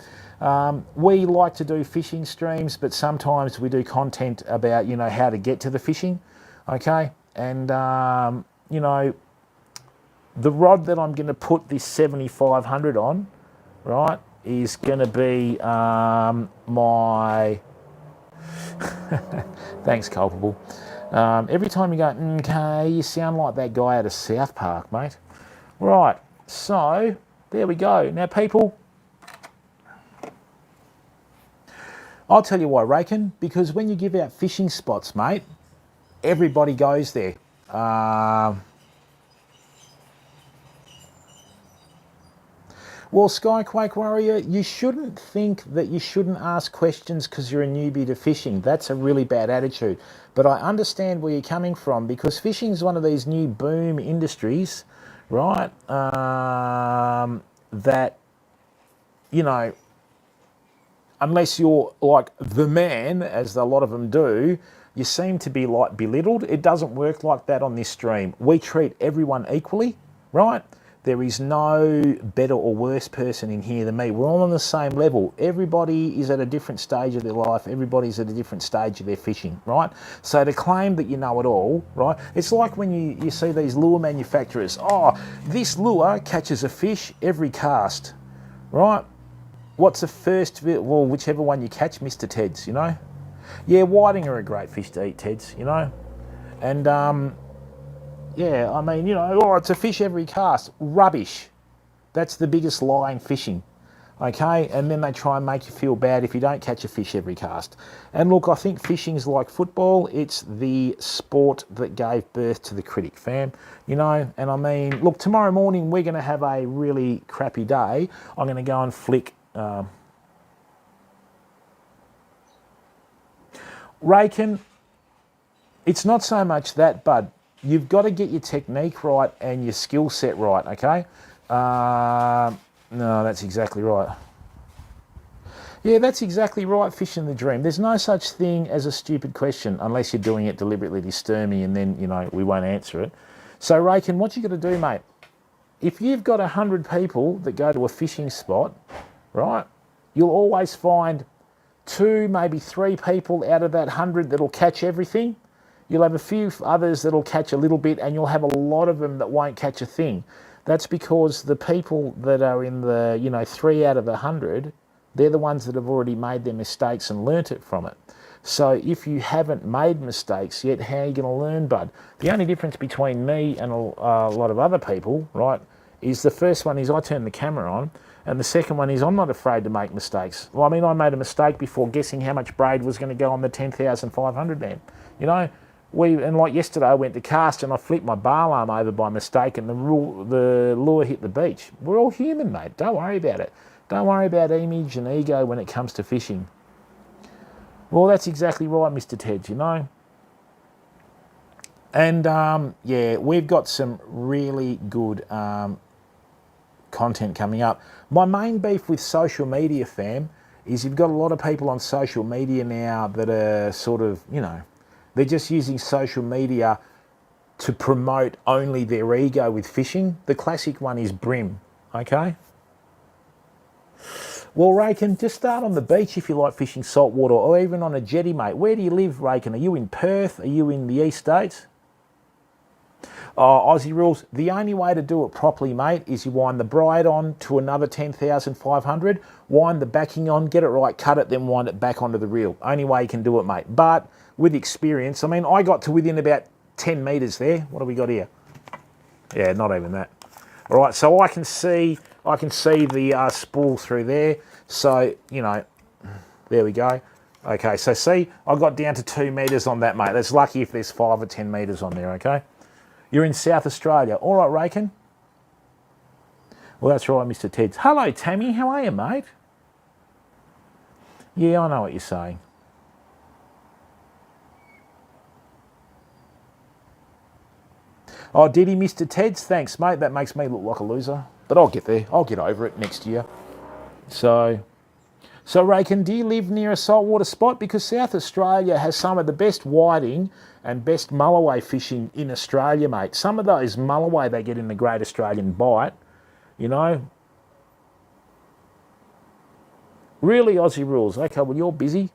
We like to do fishing streams, but sometimes we do content about, you know, how to get to the fishing. Okay? And, you know, the rod that I'm going to put this 7500 on, right, is going to be my... Thanks, Culpable. Every time you go, okay, you sound like that guy out of South Park, mate. Right, so there we go. Now, people, I'll tell you why, Raken, because when you give out fishing spots, mate, everybody goes there. Well, Skyquake Warrior, you shouldn't think that you shouldn't ask questions because you're a newbie to fishing. That's a really bad attitude. But I understand where you're coming from, because fishing is one of these new boom industries, right? That, you know, unless you're like the man, as a lot of them do, you seem to be like belittled. It doesn't work like that on this stream. We treat everyone equally, right? There is no better or worse person in here than me. We're all on the same level. Everybody is at a different stage of their life. Everybody's at a different stage of their fishing, right? So to claim that you know it all, right? It's like when you see these lure manufacturers. Oh, this lure catches a fish every cast, right? What's the first, well, whichever one you catch, Mr. Teds, you know? Yeah, whiting are a great fish to eat, Teds, you know? And, yeah, I mean, you know, oh, it's a fish every cast. Rubbish. That's the biggest lie in fishing, okay? And then they try and make you feel bad if you don't catch a fish every cast. And look, I think fishing's like football. It's the sport that gave birth to the critic, fam. You know, and I mean, look, tomorrow morning we're going to have a really crappy day. I'm going to go and flick... Raken, it's not so much that, bud. You've got to get your technique right and your skill set right, okay? No, that's exactly right. Yeah, that's exactly right, Fishing the Dream. There's no such thing as a stupid question unless you're doing it deliberately to stir me and then, you know, we won't answer it. So, Raken, what you got to do, mate? If you've got 100 people that go to a fishing spot, right, you'll always find 2, maybe 3 people out of that 100 that'll catch everything. You'll have a few others that'll catch a little bit, and you'll have a lot of them that won't catch a thing. That's because the people that are in the, you know, 3 out of 100, they're the ones that have already made their mistakes and learnt it from it. So if you haven't made mistakes yet, how are you going to learn, bud? The only difference between me and a lot of other people, right, is the first one is I turn the camera on, and the second one is I'm not afraid to make mistakes. Well, I mean, I made a mistake before guessing how much braid was going to go on the 10,500 man, you know? And like yesterday, I went to cast and I flipped my bar arm over by mistake and the lure hit the beach. We're all human, mate. Don't worry about it. Don't worry about image and ego when it comes to fishing. Well, that's exactly right, Mr. Ted, you know. And, yeah, we've got some really good content coming up. My main beef with social media, fam, is you've got a lot of people on social media now that are sort of, you know, they're just using social media to promote only their ego with fishing. The classic one is brim, okay? Well, Raken, just start on the beach if you like fishing saltwater, or even on a jetty, mate. Where do you live, Raken? Are you in Perth? Are you in the East States? Oh, Aussie rules. The only way to do it properly, mate, is you wind the braid on to another 10,500, wind the backing on, get it right, cut it, then wind it back onto the reel. Only way you can do it, mate. But with experience, I mean, I got to within about 10 metres there. What have we got here? Yeah, not even that. All right, so I can see the spool through there. So, you know, there we go. Okay, so see, I got down to 2 metres on that, mate. That's lucky if there's 5 or 10 metres on there, okay? You're in South Australia. All right, Raken. Well, that's right, Mr. Teds. Hello, Tammy. How are you, mate? Yeah, I know what you're saying. Oh, did he, Mr. Teds? Thanks, mate. That makes me look like a loser. But I'll get there. I'll get over it next year. So Raykin, do you live near a saltwater spot? Because South Australia has some of the best whiting and best mulloway fishing in Australia, mate. Some of those mulloway they get in the Great Australian Bight, you know. Really, Aussie rules. Okay, well, you're busy.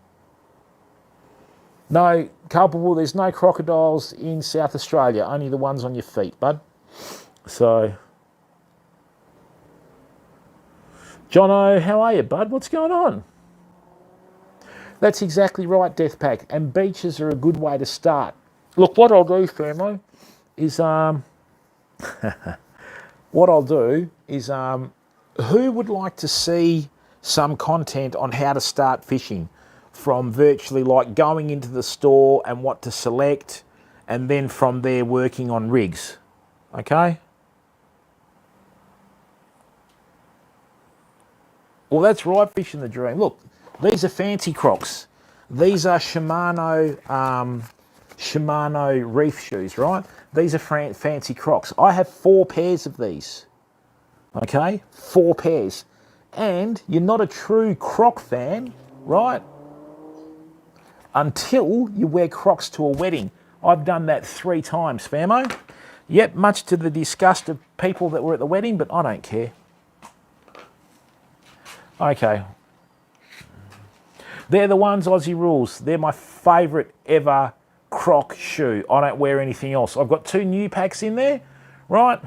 No, culpable, there's no crocodiles in South Australia, only the ones on your feet, bud. So, Jono, how are you, bud? What's going on? That's exactly right, Deathpack, and beaches are a good way to start. Look, what I'll do, family, is, who would like to see some content on how to start fishing? From virtually like going into the store and what to select, and then from there working on rigs, okay? Well, that's right, fishing the dream. Look, these are fancy Crocs. These are Shimano reef shoes, right? These are fancy Crocs. I have 4 pairs of these, okay? 4 pairs. And you're not a true Croc fan, right? Until you wear Crocs to a wedding. I've done that 3 times, famo. Yep, much to the disgust of people that were at the wedding, but I don't care. Okay. They're the ones, Aussie rules. They're my favourite ever Croc shoe. I don't wear anything else. I've got 2 new packs in there, right?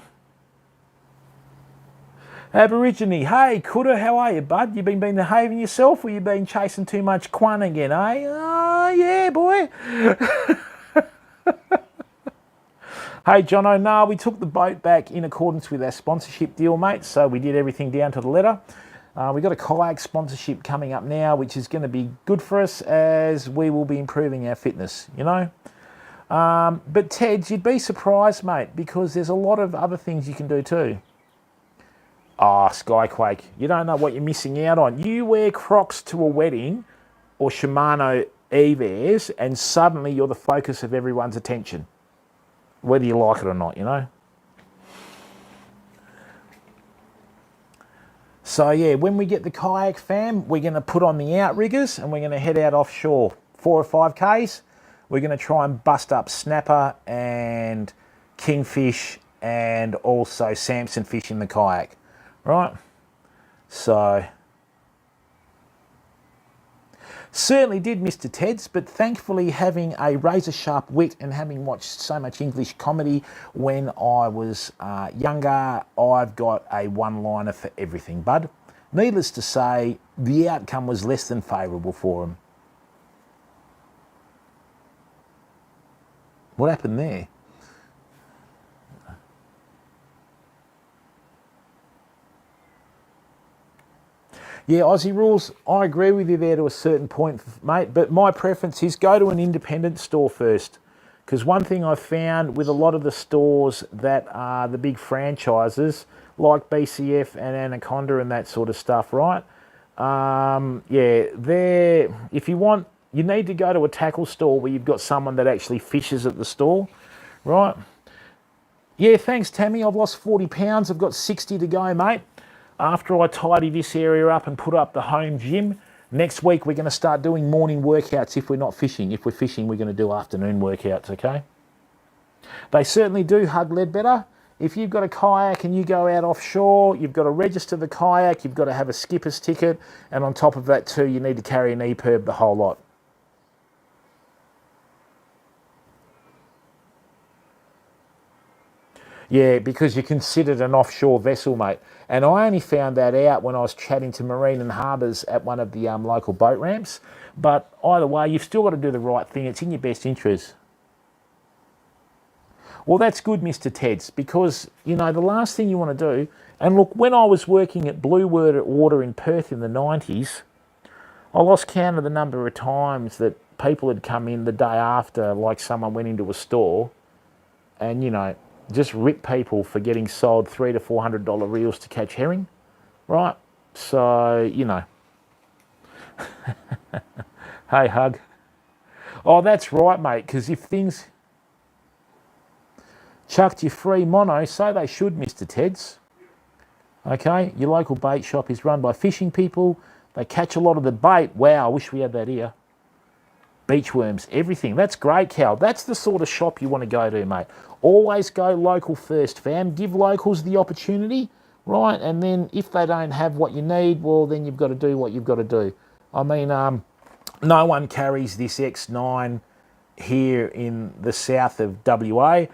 Aborigine, hey, Kuda, how are you, bud? You been behaving yourself, or you been chasing too much quan again, eh? Oh, yeah, boy. Hey, Jono, no, we took the boat back in accordance with our sponsorship deal, mate, so we did everything down to the letter. We got a kayak sponsorship coming up now, which is going to be good for us as we will be improving our fitness, you know? But, Ted, you'd be surprised, mate, because there's a lot of other things you can do too. Ah, Skyquake, you don't know what you're missing out on. You wear Crocs to a wedding or Shimano Evaires and suddenly you're the focus of everyone's attention, whether you like it or not, you know. So yeah, when we get the kayak fam, we're going to put on the outriggers and we're going to head out offshore 4 or 5 Ks. We're going to try and bust up snapper and kingfish and also Samson fish in the kayak. Right, so certainly did, Mr. Teds, but thankfully having a razor-sharp wit and having watched so much English comedy when I was younger, I've got a one-liner for everything, bud. Needless to say, the outcome was less than favourable for him. What happened there? Yeah, Aussie rules, I agree with you there to a certain point, mate, but my preference is go to an independent store first. Because one thing I've found with a lot of the stores that are the big franchises, like BCF and Anaconda and that sort of stuff, right? Yeah, if you want, you need to go to a tackle store where you've got someone that actually fishes at the store, right? Yeah, thanks, Tammy. I've lost 40 pounds. I've got 60 to go, mate. After I tidy this area up and put up the home gym, next week we're going to start doing morning workouts if we're not fishing. If we're fishing, we're going to do afternoon workouts, okay? They certainly do, Hug Ledbetter. If you've got a kayak and you go out offshore, you've got to register the kayak, you've got to have a skipper's ticket, and on top of that too, you need to carry an EPIRB, the whole lot. Yeah, because you're considered an offshore vessel, mate. And I only found that out when I was chatting to Marine and Harbours at one of the local boat ramps. But either way, you've still got to do the right thing. It's in your best interest. Well, that's good, Mr. Teds, because, you know, the last thing you want to do, and look, when I was working at Blue Water in Perth in the 90s, I lost count of the number of times that people had come in the day after, like someone went into a store and, you know, just rip people for getting sold $300 to $400 reels to catch herring, right? So, you know. Hey, Hug. Oh, that's right, mate, because if things... chucked you free mono, so they should, Mr. Teds. Okay, your local bait shop is run by fishing people. They catch a lot of the bait. Wow, I wish we had that here. Beachworms, everything. That's great, Cal. That's the sort of shop you want to go to, mate. Always go local first, fam. Give locals the opportunity, right? And then if they don't have what you need, well, then you've got to do what you've got to do. I mean, no one carries this X9 here in the south of WA.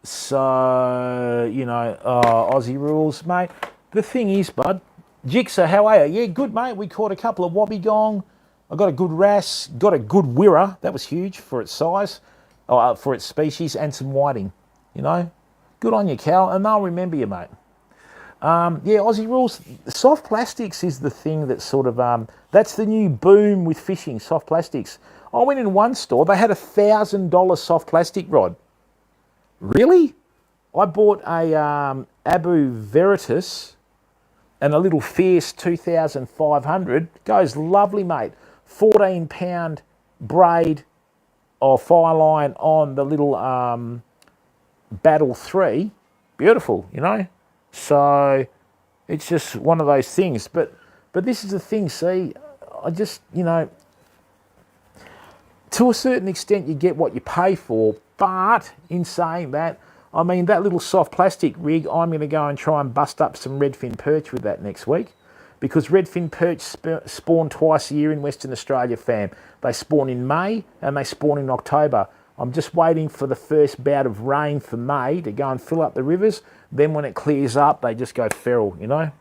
So, you know, Aussie rules, mate. The thing is, bud, Jigsaw, how are you? Yeah, good, mate. We caught a couple of wobbegong. I got a good wrasse, got a good wirra. That was huge for its size, for its species, and some whiting, you know. Good on you, Cal, and they'll remember you, mate. Yeah, Aussie rules. Soft plastics is the thing that sort of, that's the new boom with fishing, soft plastics. I went in one store, they had $1,000 soft plastic rod. Really? I bought a Abu Veritas and a little Fierce 2500. Goes lovely, mate. 14-pound braid or fire line on the little Battle 3. Beautiful, you know. So it's just one of those things. But this is the thing, see, I just, you know, to a certain extent you get what you pay for, but in saying that, I mean, that little soft plastic rig, I'm going to go and try and bust up some redfin perch with that next week, because redfin perch spawn twice a year in Western Australia, fam. They spawn in May and they spawn in October. I'm just waiting for the first bout of rain for May to go and fill up the rivers. Then when it clears up, they just go feral, you know.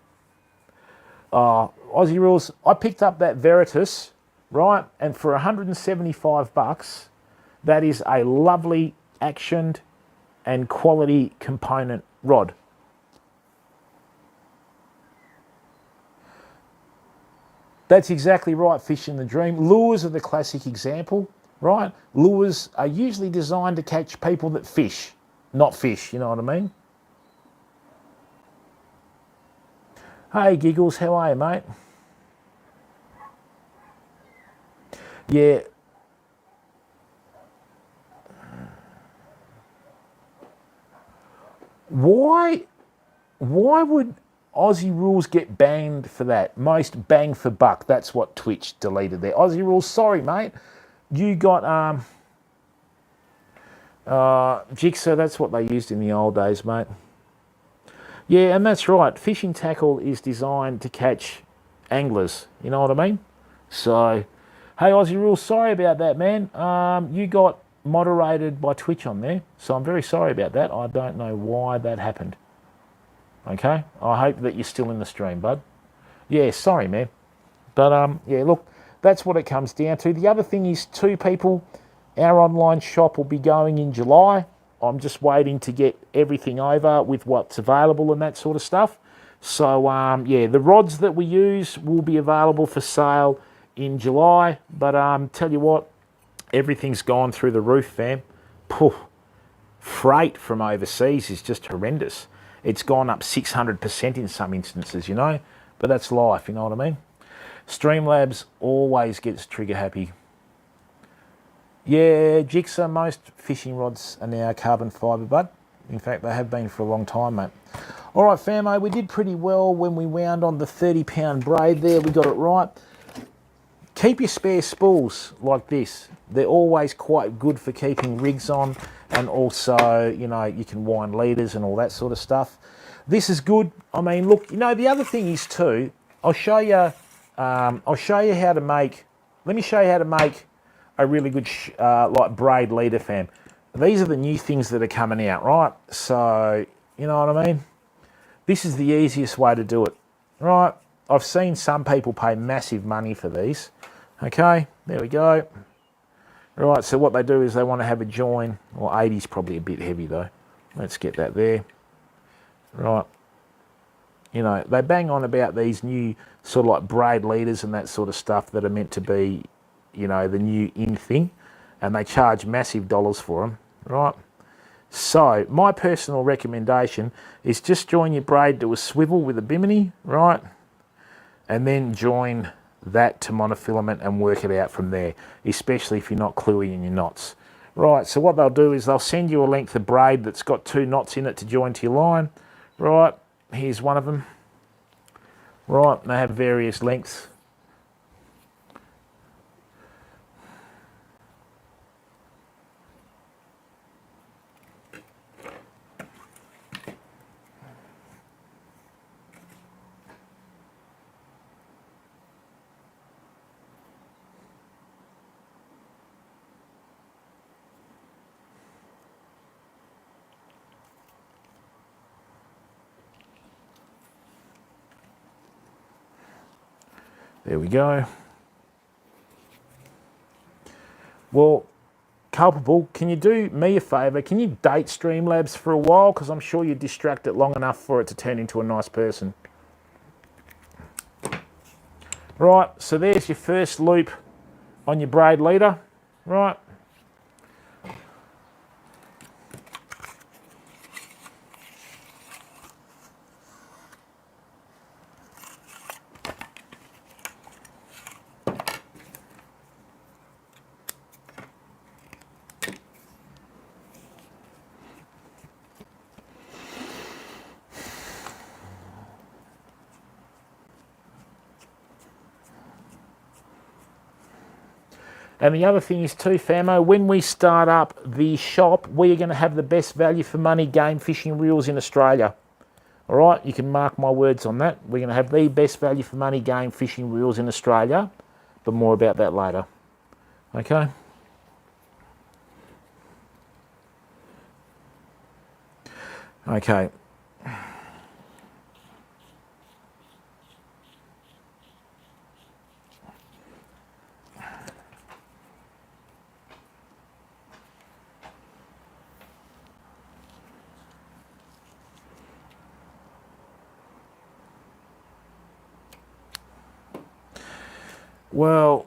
Aussie rules, I picked up that Veritas, right? And for $175, that is a lovely actioned and quality component rod. That's exactly right, Fishing the Dream. Lures are the classic example, right? Lures are usually designed to catch people that fish, not fish, you know what I mean? Hey, Giggles, how are you, mate? Yeah. Why would Aussie rules get banned for that? Most bang for buck. That's what Twitch deleted there. Aussie rules, sorry, mate. You got Jigsaw, that's what they used in the old days, mate. Yeah, and that's right. Fishing tackle is designed to catch anglers. You know what I mean? So, hey, Aussie rules, sorry about that, man. You got moderated by Twitch on there, so I'm very sorry about that. I don't know why that happened. Okay, I hope that you're still in the stream, bud. Yeah, sorry, man. But yeah, look, that's what it comes down to. The other thing is, too, people, our online shop will be going in July. I'm just waiting to get everything over with what's available and that sort of stuff. So yeah, the rods that we use will be available for sale in July. But tell you what, everything's gone through the roof, fam. Poof. Freight from overseas is just horrendous. It's gone up 600% in some instances, you know. But that's life, you know what I mean? Streamlabs always gets trigger happy. Yeah, Jigsaw, most fishing rods are now carbon fibre, bud. In fact, they have been for a long time, mate. All right, famo, we did pretty well when we wound on the 30-pound braid there. We got it right. Keep your spare spools like this. They're always quite good for keeping rigs on, and also, you know, you can wind leaders and all that sort of stuff. This is good. I mean, look, you know, the other thing is too, I'll show you how to make, let me show you how to make a really good like braid leader, fam. These are the new things that are coming out, right? So, you know what I mean? This is the easiest way to do it, right? I've seen some people pay massive money for these. Okay, there we go. Right, so what they do is they want to have a join. Well, 80's probably a bit heavy though. Let's get that there. Right. You know, they bang on about these new sort of like braid leaders and that sort of stuff that are meant to be, you know, the new in thing. And they charge massive dollars for them, right? So, my personal recommendation is just join your braid to a swivel with a bimini, right? And then join that to monofilament and work it out from there, especially if you're not cluey in your knots. Right, so what they'll do is they'll send you a length of braid that's got 2 knots in it to join to your line. Right, here's one of them. Right, they have various lengths. There we go. Well, Culpable, can you do me a favour? Can you date Streamlabs for a while? Because I'm sure you're distracted long enough for it to turn into a nice person. Right, so there's your first loop on your braid leader. Right. And the other thing is too, Famo, when we start up the shop, we are going to have the best value for money game fishing reels in Australia. All right, you can mark my words on that. We're going to have the best value for money game fishing reels in Australia, but more about that later. Okay. Okay. Well,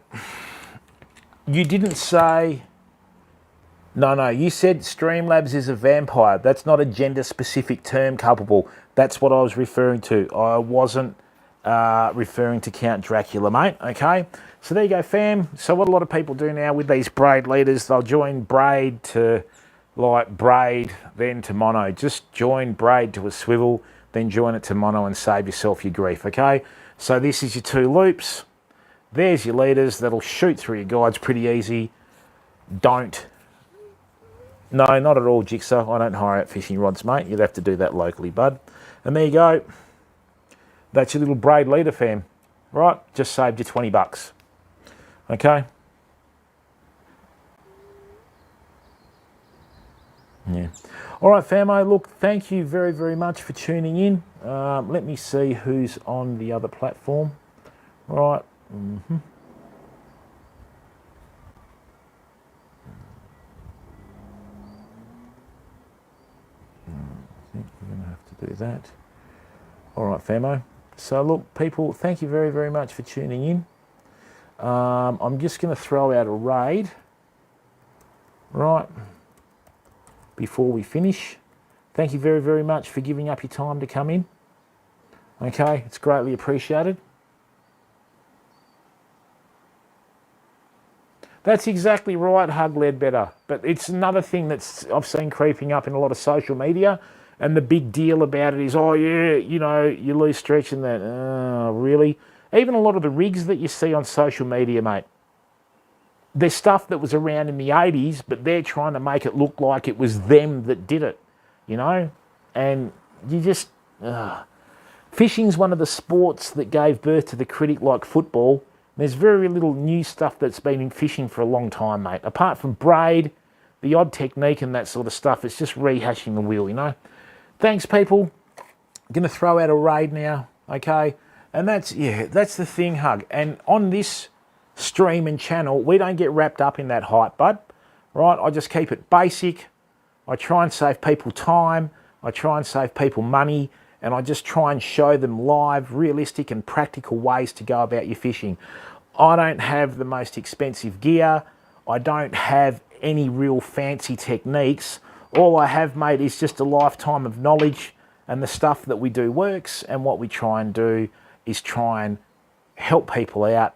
you didn't say... No, you said Streamlabs is a vampire. That's not a gender-specific term, Culpable. That's what I was referring to. I wasn't referring to Count Dracula, mate, okay? So there you go, fam. So what a lot of people do now with these braid leaders, they'll join braid to, like, braid, then to mono. Just join braid to a swivel, then join it to mono and save yourself your grief, okay? So this is your 2 loops. There's your leaders. That'll shoot through your guides pretty easy. Don't. No, not at all, Jigsaw. I don't hire out fishing rods, mate. You'd have to do that locally, bud. And there you go. That's your little braid leader, fam. Right? Just saved you 20 bucks. Okay? Yeah. All right, famo. Look, thank you very, very much for tuning in. Let me see who's on the other platform. Right. Mm-hmm. I think we're going to have to do that. All right, famo. So look, people, thank you very, very much for tuning in. I'm just going to throw out a raid, right, before we finish. Thank you very, very much for giving up your time to come in. Okay, it's greatly appreciated. That's exactly right, Hug Ledbetter. But it's another thing that's I've seen creeping up in a lot of social media, and the big deal about it is, oh yeah, you know, you lose stretch and that. Oh, really? Even a lot of the rigs that you see on social media, mate, there's stuff that was around in the 80s, but they're trying to make it look like it was them that did it, you know? And you just... Fishing's one of the sports that gave birth to the critic like football. There's very little new stuff that's been in fishing for a long time, mate. Apart from braid, the odd technique and that sort of stuff, it's just rehashing the wheel, you know? Thanks, people. I'm going to throw out a raid now, okay? And that's the thing, Hug. And on this stream and channel, we don't get wrapped up in that hype, bud, right? I just keep it basic. I try and save people time. I try and save people money. And I just try and show them live, realistic and practical ways to go about your fishing. I don't have the most expensive gear. I don't have any real fancy techniques. All I have, mate, is just a lifetime of knowledge, and the stuff that we do works, and what we try and do is try and help people out,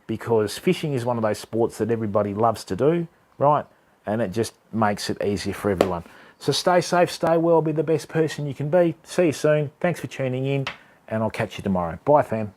because fishing is one of those sports that everybody loves to do, right? and it just makes it easier for everyone. So stay safe, stay well, be the best person you can be. See you soon. Thanks for tuning in, and I'll catch you tomorrow. Bye, fam.